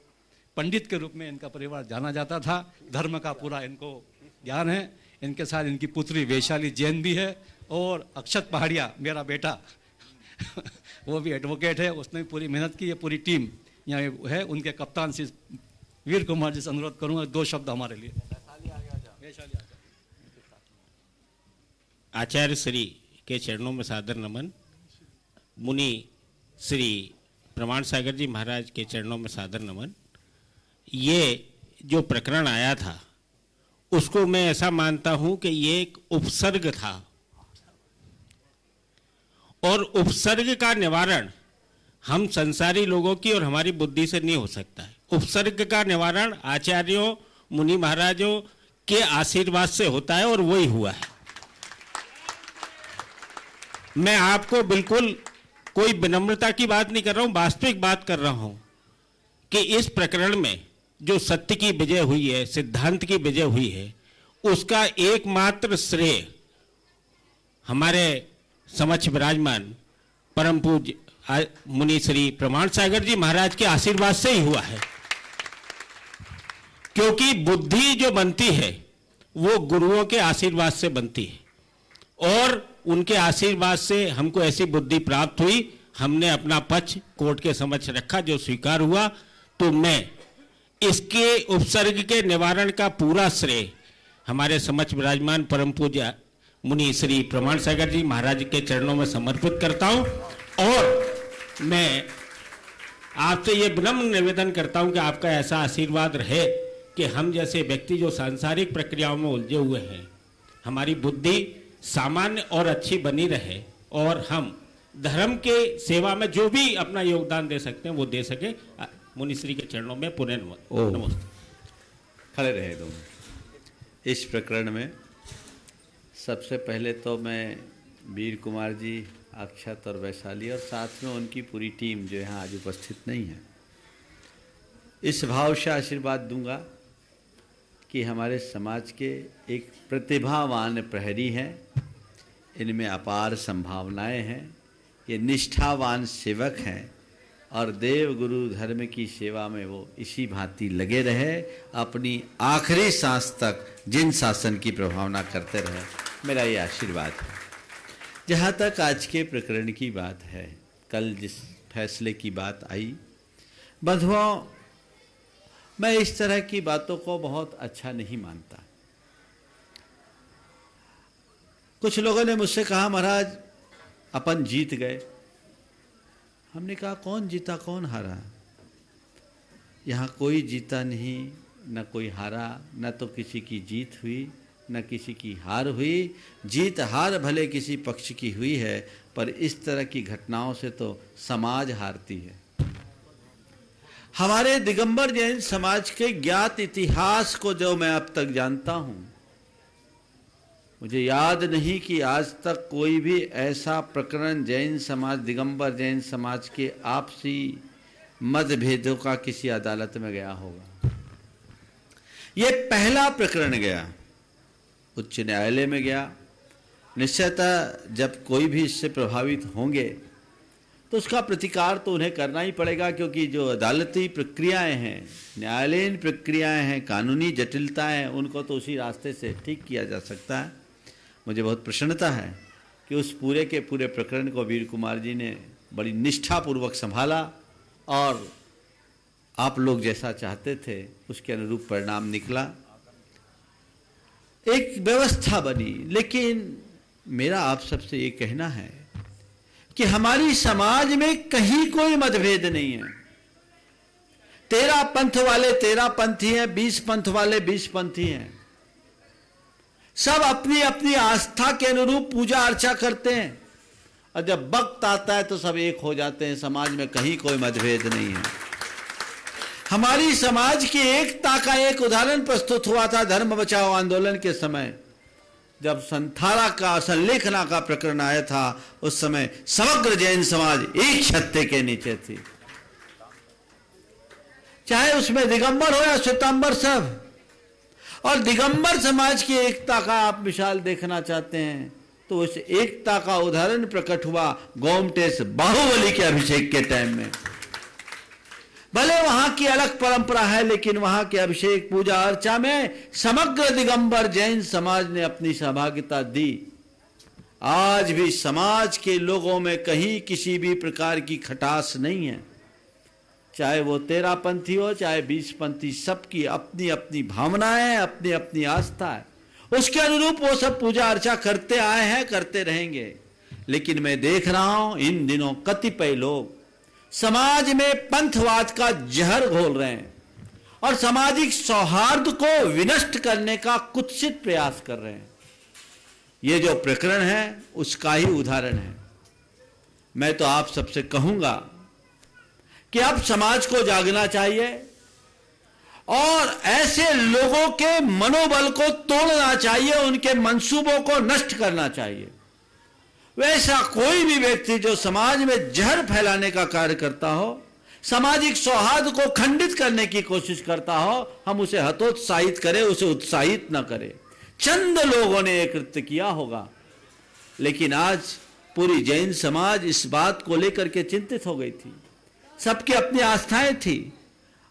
पंडित के रूप में इनका परिवार जाना जाता था। धर्म का पूरा इनको ज्ञान है। इनके साथ इनकी पुत्री वैशाली जैन भी है और अक्षत पहाड़िया मेरा बेटा वो भी एडवोकेट है, उसने भी पूरी मेहनत की है। पूरी टीम यहाँ है। उनके कप्तान श्री वीर कुमार जी से अनुरोध करूँगा 2 शब्द हमारे लिए। आचार्य श्री के चरणों में सादर नमन। मुनि श्री प्रमाण सागर जी महाराज के चरणों में सादर नमन। ये जो प्रकरण आया था उसको मैं ऐसा मानता हूं कि ये एक उपसर्ग था और उपसर्ग का निवारण हम संसारी लोगों की और हमारी बुद्धि से नहीं हो सकता है। उपसर्ग का निवारण आचार्यों, मुनि महाराजों के आशीर्वाद से होता है और वही हुआ है। मैं आपको बिल्कुल कोई विनम्रता की बात नहीं कर रहा हूं, वास्तविक बात कर रहा हूं कि इस प्रकरण में जो सत्य की विजय हुई है, सिद्धांत की विजय हुई है, उसका एकमात्र श्रेय हमारे समक्ष विराजमान परम पूज्य मुनि श्री प्रमाण सागर जी महाराज के आशीर्वाद से ही हुआ है। क्योंकि बुद्धि जो बनती है वो गुरुओं के आशीर्वाद से बनती है और उनके आशीर्वाद से हमको ऐसी बुद्धि प्राप्त हुई। हमने अपना पक्ष कोर्ट के समक्ष रखा, जो स्वीकार हुआ। तो मैं इसके उपसर्ग के निवारण का पूरा श्रेय हमारे समक्ष विराजमान परम पूज्य मुनि श्री प्रमाण सागर जी महाराज के चरणों में समर्पित करता हूं और मैं आपसे ये विनम्र निवेदन करता हूं कि आपका ऐसा आशीर्वाद रहे कि हम जैसे व्यक्ति जो सांसारिक प्रक्रियाओं में उलझे हुए हैं, हमारी बुद्धि सामान्य और अच्छी बनी रहे और हम धर्म के सेवा में जो भी अपना योगदान दे सकते हैं वो दे सके। मुनिश्री के चरणों में पुनः नमस्ते। खड़े रहे दोनों। इस प्रकरण में सबसे पहले तो मैं वीर कुमार जी, अक्षत और वैशाली और साथ में उनकी पूरी टीम जो यहाँ आज उपस्थित नहीं है, इस भाव से आशीर्वाद दूंगा कि हमारे समाज के एक प्रतिभावान प्रहरी हैं, इनमें अपार संभावनाएं हैं, ये निष्ठावान सेवक हैं और देव गुरु धर्म की सेवा में वो इसी भांति लगे रहे, अपनी आखिरी सांस तक जिन शासन की प्रभावना करते रहे, मेरा ये आशीर्वाद है। जहाँ तक आज के प्रकरण की बात है, कल जिस फैसले की बात आई, बंधुओं, मैं इस तरह की बातों को बहुत अच्छा नहीं मानता। कुछ लोगों ने मुझसे कहा महाराज अपन जीत गए। हमने कहा कौन जीता कौन हारा? यहाँ कोई जीता नहीं, न कोई हारा, न तो किसी की जीत हुई न किसी की हार हुई। जीत हार भले किसी पक्ष की हुई है, पर इस तरह की घटनाओं से तो समाज हारती है। हमारे दिगंबर जैन समाज के ज्ञात इतिहास को जो मैं अब तक जानता हूं, मुझे याद नहीं कि आज तक कोई भी ऐसा प्रकरण जैन समाज, दिगंबर जैन समाज के आपसी मतभेदों का किसी अदालत में गया होगा। ये पहला प्रकरण गया, उच्च न्यायालय में गया। निश्चयतः जब कोई भी इससे प्रभावित होंगे तो उसका प्रतिकार तो उन्हें करना ही पड़ेगा, क्योंकि जो अदालती प्रक्रियाएं हैं, न्यायालयीन प्रक्रियाएं हैं, कानूनी जटिलताएं हैं, उनको तो उसी रास्ते से ठीक किया जा सकता है। मुझे बहुत प्रसन्नता है कि उस पूरे के पूरे प्रकरण को वीर कुमार जी ने बड़ी निष्ठापूर्वक संभाला और आप लोग जैसा चाहते थे उसके अनुरूप परिणाम निकला, एक व्यवस्था बनी। लेकिन मेरा आप सबसे ये कहना है कि हमारी समाज में कहीं कोई मतभेद नहीं है। 13 पंथ वाले 13 पंथी हैं, 20 पंथ वाले 20 पंथी हैं। सब अपनी अपनी आस्था के अनुरूप पूजा अर्चा करते हैं और जब वक्त आता है तो सब एक हो जाते हैं। समाज में कहीं कोई मतभेद नहीं है। हमारी समाज की एकता का एक उदाहरण प्रस्तुत हुआ था धर्म बचाओ आंदोलन के समय, जब संथारा का संलेखना का प्रकरण आया था। उस समय समग्र जैन समाज एक छत्ते के नीचे थी, चाहे उसमें दिगंबर हो या श्वेतांबर, सब। और दिगंबर समाज की एकता का आप मिसाल देखना चाहते हैं तो उस एकता का उदाहरण प्रकट हुआ गोमटेश बाहुबली के अभिषेक के टाइम में। भले वहां की अलग परंपरा है, लेकिन वहां के अभिषेक पूजा अर्चा में समग्र दिगंबर जैन समाज ने अपनी सहभागिता दी। आज भी समाज के लोगों में कहीं किसी भी प्रकार की खटास नहीं है, चाहे वो 13 पंथी हो चाहे 20 पंथी, सबकी अपनी अपनी भावनाएं, अपनी अपनी आस्था है। उसके अनुरूप वो सब पूजा अर्चा करते आए हैं, करते रहेंगे। लेकिन मैं देख रहा हूं इन दिनों कतिपय लोग समाज में पंथवाद का जहर घोल रहे हैं और सामाजिक सौहार्द को विनष्ट करने का कुत्सित प्रयास कर रहे हैं। ये जो प्रकरण है उसका ही उदाहरण है। मैं तो आप सबसे कहूंगा कि अब समाज को जागना चाहिए और ऐसे लोगों के मनोबल को तोड़ना चाहिए, उनके मंसूबों को नष्ट करना चाहिए। वैसा कोई भी व्यक्ति जो समाज में जहर फैलाने का कार्य करता हो, सामाजिक सौहार्द को खंडित करने की कोशिश करता हो, हम उसे हतोत्साहित करें, उसे उत्साहित न करें। चंद लोगों ने यह कृत्य किया होगा, लेकिन आज पूरी जैन समाज इस बात को लेकर के चिंतित हो गई थी। सबकी अपनी आस्थाएं थी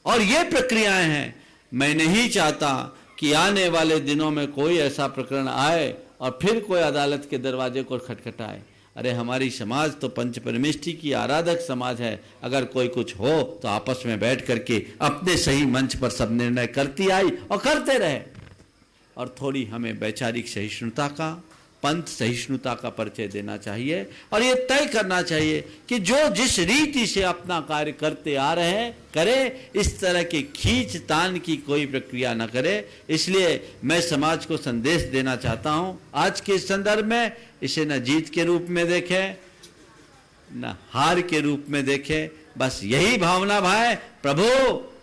और ये प्रक्रियाएं हैं। मैं नहीं चाहता कि आने वाले दिनों में कोई ऐसा प्रकरण आए और फिर कोई अदालत के दरवाजे को खटखटाए। अरे हमारी समाज तो पंच परमेष्ठी की आराधक समाज है। अगर कोई कुछ हो तो आपस में बैठ करके अपने सही मंच पर सब निर्णय करती आई और करते रहे। और थोड़ी हमें वैचारिक सहिष्णुता का, पंथ सहिष्णुता का परिचय देना चाहिए और ये तय करना चाहिए कि जो जिस रीति से अपना कार्य करते आ रहे हैं करे, इस तरह की खींच तान की कोई प्रक्रिया न करे। इसलिए मैं समाज को संदेश देना चाहता हूं आज के संदर्भ में, इसे न जीत के रूप में देखें, न हार के रूप में देखें। बस यही भावना भाई, प्रभु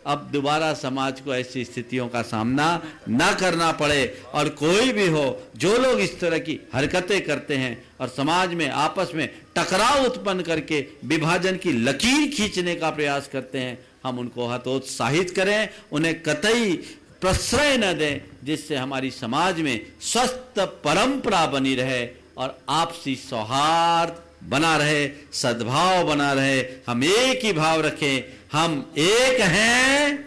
अब दोबारा समाज को ऐसी स्थितियों का सामना ना करना पड़े, और कोई भी हो जो लोग इस तरह की हरकतें करते हैं और समाज में आपस में टकराव उत्पन्न करके विभाजन की लकीर खींचने का प्रयास करते हैं, हम उनको हतोत्साहित करें, उन्हें कतई प्रश्रय न दें, जिससे हमारी समाज में स्वस्थ परंपरा बनी रहे और आपसी सौहार्द बना रहे, सद्भाव बना रहे। हम एक ही भाव रखें, हम एक हैं,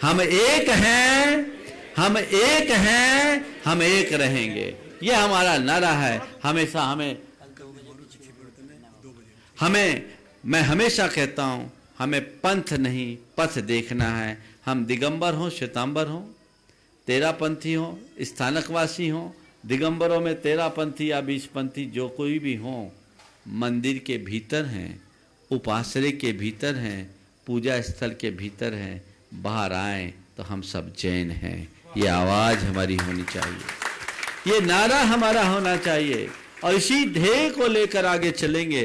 हम एक हैं, हम एक हैं, हम एक रहेंगे। यह हमारा नारा है। हमेशा मैं हमेशा कहता हूं, हमें पंथ नहीं पथ देखना है। हम दिगंबर हों, श्वेतांबर हों, तेरापंथी हों, स्थानकवासी हों, दिगंबरों में तेरापंथी या 20पंथी जो कोई भी हों, मंदिर के भीतर हैं, उपासरे के भीतर हैं, पूजा स्थल के भीतर हैं, बाहर आए तो हम सब जैन हैं। ये आवाज़ हमारी होनी चाहिए, ये नारा हमारा होना चाहिए, और इसी ध्येय को लेकर आगे चलेंगे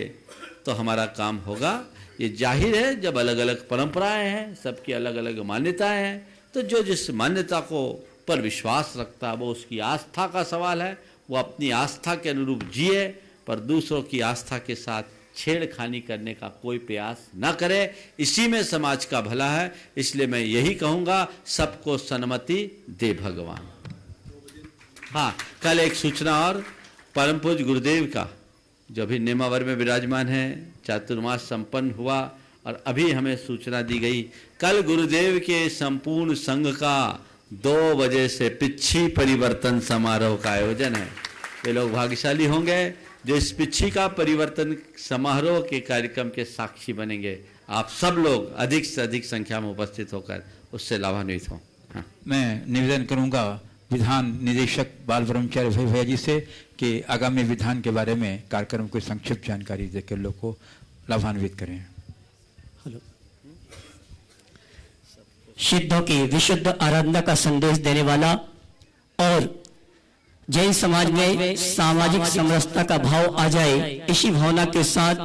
तो हमारा काम होगा। ये जाहिर है, जब अलग अलग परंपराएं हैं, सबकी अलग अलग मान्यताएं हैं, तो जो जिस मान्यता को पर विश्वास रखता है वो उसकी आस्था का सवाल है, वो अपनी आस्था के अनुरूप जिए, पर दूसरों की आस्था के साथ छेड़खानी करने का कोई प्रयास न करे। इसी में समाज का भला है। इसलिए मैं यही कहूँगा, सबको सन्मति दे भगवान। हाँ, कल एक सूचना और, परम पूज्य गुरुदेव का जो अभी नेमावर में विराजमान है, चातुर्मास संपन्न हुआ और अभी हमें सूचना दी गई, कल गुरुदेव के संपूर्ण संघ का 2 बजे से पिच्छी परिवर्तन समारोह का आयोजन है। वे लोग भाग्यशाली होंगे जो इस पिच्छी का परिवर्तन समारोह के कार्यक्रम के साक्षी बनेंगे। आप सब लोग अधिक से अधिक संख्या में उपस्थित होकर उससे लाभान्वित हों। हाँ। मैं निवेदन करूंगा विधान निदेशक बाल ब्रह्मचारी भैया जी से कि आगामी विधान के बारे में कार्यक्रम को संक्षिप्त जानकारी देकर लोग को लाभान्वित करें। हेलो। सिद्धों की विशुद्ध आराधना का संदेश देने वाला और जैन समाज में सामाजिक समरसता का भाव आ जाए, इसी भावना के साथ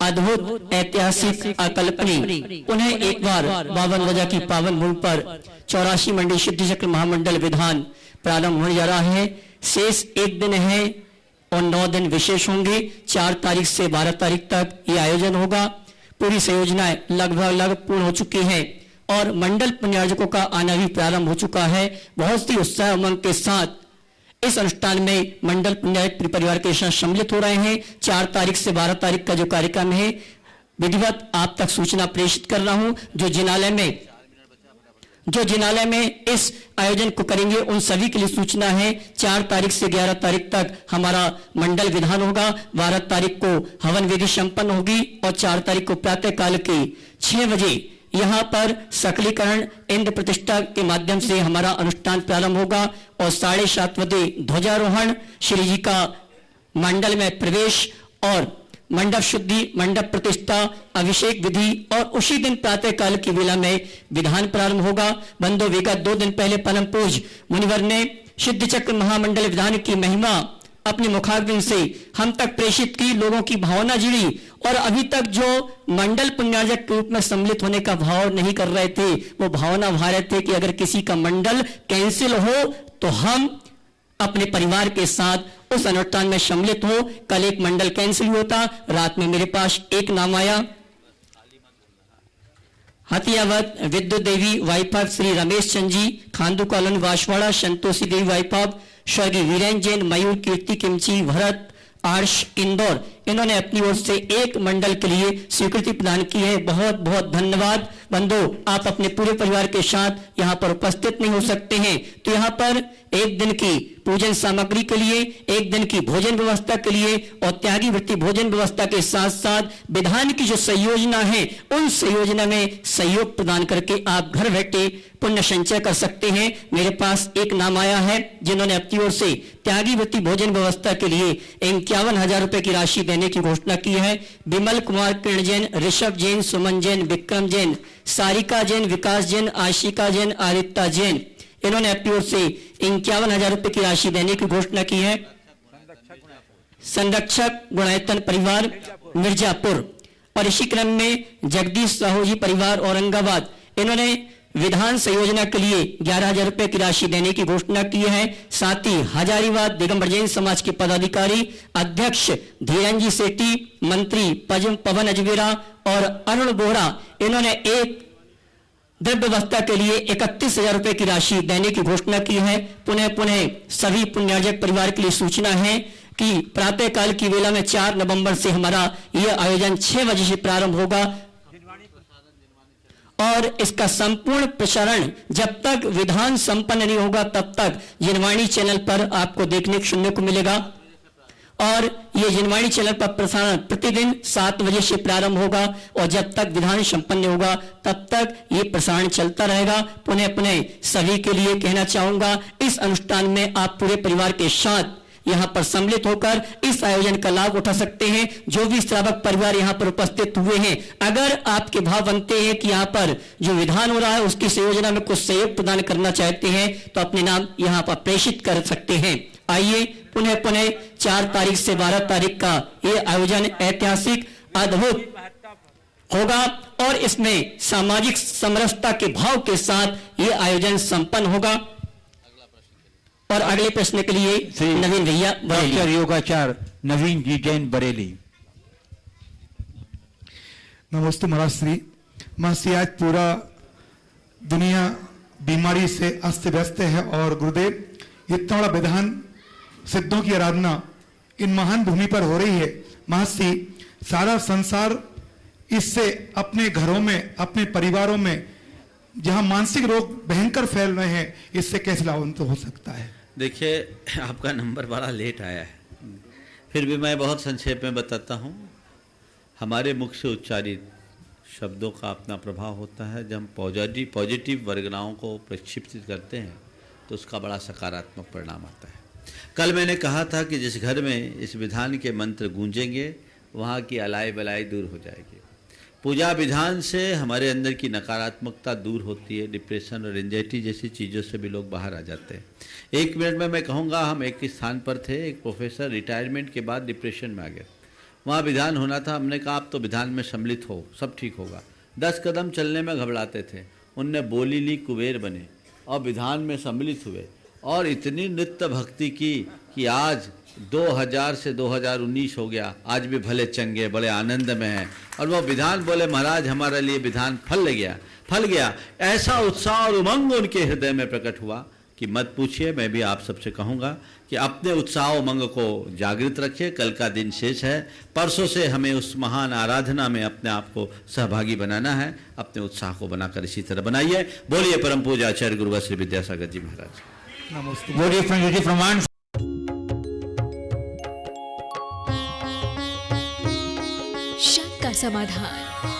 अद्भुत ऐतिहासिक अकल्पनीय उन्हें एक बार 52 गजा की पावन भूमि पर 84 मंडी सिद्धि चक्र महामंडल विधान प्रारंभ होने जा रहा है। शेष 1 दिन है और 9 दिन विशेष होंगे। 4 तारीख से 12 तारीख तक ये आयोजन होगा। पूरी संयोजनाएं लगभग पूर्ण हो चुकी है और मंडल पुण्यार्जकों का आना भी प्रारंभ हो चुका है। बहुत सी उत्साह उमंग के साथ इस अनुष्ठान में मंडल पुण्यार्जक परिवार के साथ सम्मिलित हो रहे हैं। 4 तारीख से 12 तारीख का जो कार्यक्रम है, विधिवत आप तक सूचना प्रेषित कर रहा हूं। जो जिनालय में इस आयोजन को करेंगे उन सभी के लिए सूचना है। 4 तारीख से 11 तारीख तक हमारा मंडल विधान होगा। 12 तारीख को हवन विधि संपन्न होगी और 4 तारीख को प्रातः काल के 6 बजे यहाँ पर सकलीकरण इंद्र प्रतिष्ठा के माध्यम से हमारा अनुष्ठान प्रारंभ होगा और 7:30 बजे ध्वजारोहण, श्री जी का मंडल में प्रवेश और मंडप शुद्धि, मंडप प्रतिष्ठा, अभिषेक विधि और उसी दिन प्रातः काल की वेला में विधान प्रारंभ होगा। बंधु विगत 2 दिन पहले परम पूज्य मुनिवर ने सिद्धि चक्र महामंडल विधान की महिमा अपने मुखारबिंद से हम तक प्रेषित की, लोगों की भावना जुड़ी और अभी तक जो मंडल पुण्यार्जक के रूप में सम्मिलित होने का भाव नहीं कर रहे थे, वो भावना भा रहे थे कि अगर किसी का मंडल कैंसिल हो तो हम अपने परिवार के साथ उस अनुष्ठान में सम्मिलित हो। कल एक मंडल कैंसिल हुआ था। रात में मेरे पास एक नाम आया, हथियावत Vidyut Devi wife of Shri Ramesh Chand ji, Khandu colony Vaswada, Santoshi Devi wife of स्वर्गीय वीरेन जैन, मयूर कीर्ति किमची, भरत आर्ष इंदौर, इन्होंने अपनी ओर से एक मंडल के लिए स्वीकृति प्रदान की है। बहुत बहुत धन्यवाद। बंधु, आप अपने पूरे परिवार के साथ यहाँ पर उपस्थित नहीं हो सकते हैं तो यहाँ पर 1 दिन की पूजन सामग्री के लिए, 1 दिन की भोजन व्यवस्था के लिए और त्यागी वृत्ति भोजन व्यवस्था के साथ साथ विधान की जो संयोजना है उन संयोजना में सहयोग प्रदान करके आप घर बैठे पुण्य संचय कर सकते हैं। मेरे पास एक नाम आया है जिन्होंने अपनी ओर से त्यागी वृत्ति भोजन व्यवस्था के लिए 51,000 रुपए की राशि देने की घोषणा की है। विमल कुमार किरण जैन, ऋषभ जैन, सुमन जैन, विक्रम जैन, सारिका जैन, विकास जैन, आशिका जैन, आदित्य जैन, इन्होंने अपनी ओर से 51,000 रुपए की राशि देने की घोषणा की है। संरक्षक गुणायतन परिवार मिर्जापुर। और इसी क्रम में जगदीश साहू जी परिवार औरंगाबाद, इन्होंने विधान संयोजना के लिए 11,000 रुपए की राशि देने की घोषणा की है। साथ ही हजारीबाग दिगंबर जैन समाज के पदाधिकारी अध्यक्ष धीरन जी सेठी, मंत्री पवन अजमेरा और अरुण बोहरा, इन्होंने एक द्रव्य व्यवस्था के लिए 31,000 रुपए की राशि देने की घोषणा की है। पुनः सभी पुण्यार्जक परिवार के लिए सूचना है कि प्रातःकाल की वेला में 4 नवंबर से हमारा यह आयोजन 6 बजे से प्रारंभ होगा और इसका संपूर्ण प्रसारण जब तक विधान संपन्न नहीं होगा तब तक जिनवाणी चैनल पर आपको देखने सुनने को मिलेगा। और ये जिनवाणी चैनल पर प्रसारण प्रतिदिन 7 बजे से प्रारंभ होगा और जब तक विधान संपन्न होगा तब तक ये प्रसारण चलता रहेगा। पुनः सभी के लिए कहना चाहूंगा, इस अनुष्ठान में आप पूरे परिवार के साथ यहाँ पर सम्मिलित होकर इस आयोजन का लाभ उठा सकते हैं। जो भी श्रावक परिवार यहाँ पर उपस्थित हुए हैं, अगर आपके भाव बनते हैं कि यहाँ पर जो विधान हो रहा है उसकी संयोजना में कुछ सहयोग प्रदान करना चाहते हैं तो अपने नाम यहाँ पर प्रेषित कर सकते हैं। आइए पुनः 4 तारीख से 12 तारीख का ये आयोजन ऐतिहासिक अद्भुत होगा और इसमें सामाजिक समरसता के भाव के साथ ये आयोजन संपन्न होगा। और अगले प्रश्न के लिए नवीन भैया डॉक्टर योगाचार्य नवीन जी जैन बरेली। नमस्ते महाराज श्री। महर्षि आज पूरा दुनिया बीमारी से अस्त व्यस्त है और गुरुदेव इतना बड़ा विधान सिद्धों की आराधना इन महान भूमि पर हो रही है। महर्षि सारा संसार इससे अपने घरों में, अपने परिवारों में जहां मानसिक रोग भयंकर फैल रहे हैं, इससे कैसे लाभान्वित हो सकता है? देखिए, आपका नंबर बड़ा लेट आया है, फिर भी मैं बहुत संक्षेप में बताता हूँ। हमारे मुख से उच्चारित शब्दों का अपना प्रभाव होता है। जब हम पॉजिटिव वर्गनाओं को प्रक्षिप्त करते हैं तो उसका बड़ा सकारात्मक परिणाम आता है। कल मैंने कहा था कि जिस घर में इस विधान के मंत्र गूंजेंगे वहाँ की अलाई बलाई दूर हो जाएगी। पूजा विधान से हमारे अंदर की नकारात्मकता दूर होती है। डिप्रेशन और एंजाइटी जैसी चीज़ों से भी लोग बाहर आ जाते हैं। 1 मिनट में मैं कहूँगा, हम एक स्थान पर थे, एक प्रोफेसर रिटायरमेंट के बाद डिप्रेशन में आ गए। वहाँ विधान होना था, हमने कहा आप तो विधान में सम्मिलित हो, सब ठीक होगा। 10 कदम चलने में घबराते थे, उनने बोली ली, कुबेर बने और विधान में सम्मिलित हुए और इतनी नृत्य भक्ति की कि आज 2000 से 2019 हो गया, आज भी भले चंगे बड़े आनंद में हैं। और वो विधान बोले, महाराज हमारे लिए विधान फल गया। ऐसा उत्साह और उमंग उनके हृदय में प्रकट हुआ कि मत पूछिए। मैं भी आप सबसे कहूँगा कि अपने उत्साह उमंग को जागृत रखिए। कल का दिन शेष है, परसों से हमें उस महान आराधना में अपने आप को सहभागी बनाना है। अपने उत्साह को बनाकर इसी तरह बनाइए। बोलिए परम पूज्य आचार्य गुरुवर श्री विद्यासागर जी महाराज। नमस्ते। प्रमाण शक का समाधान।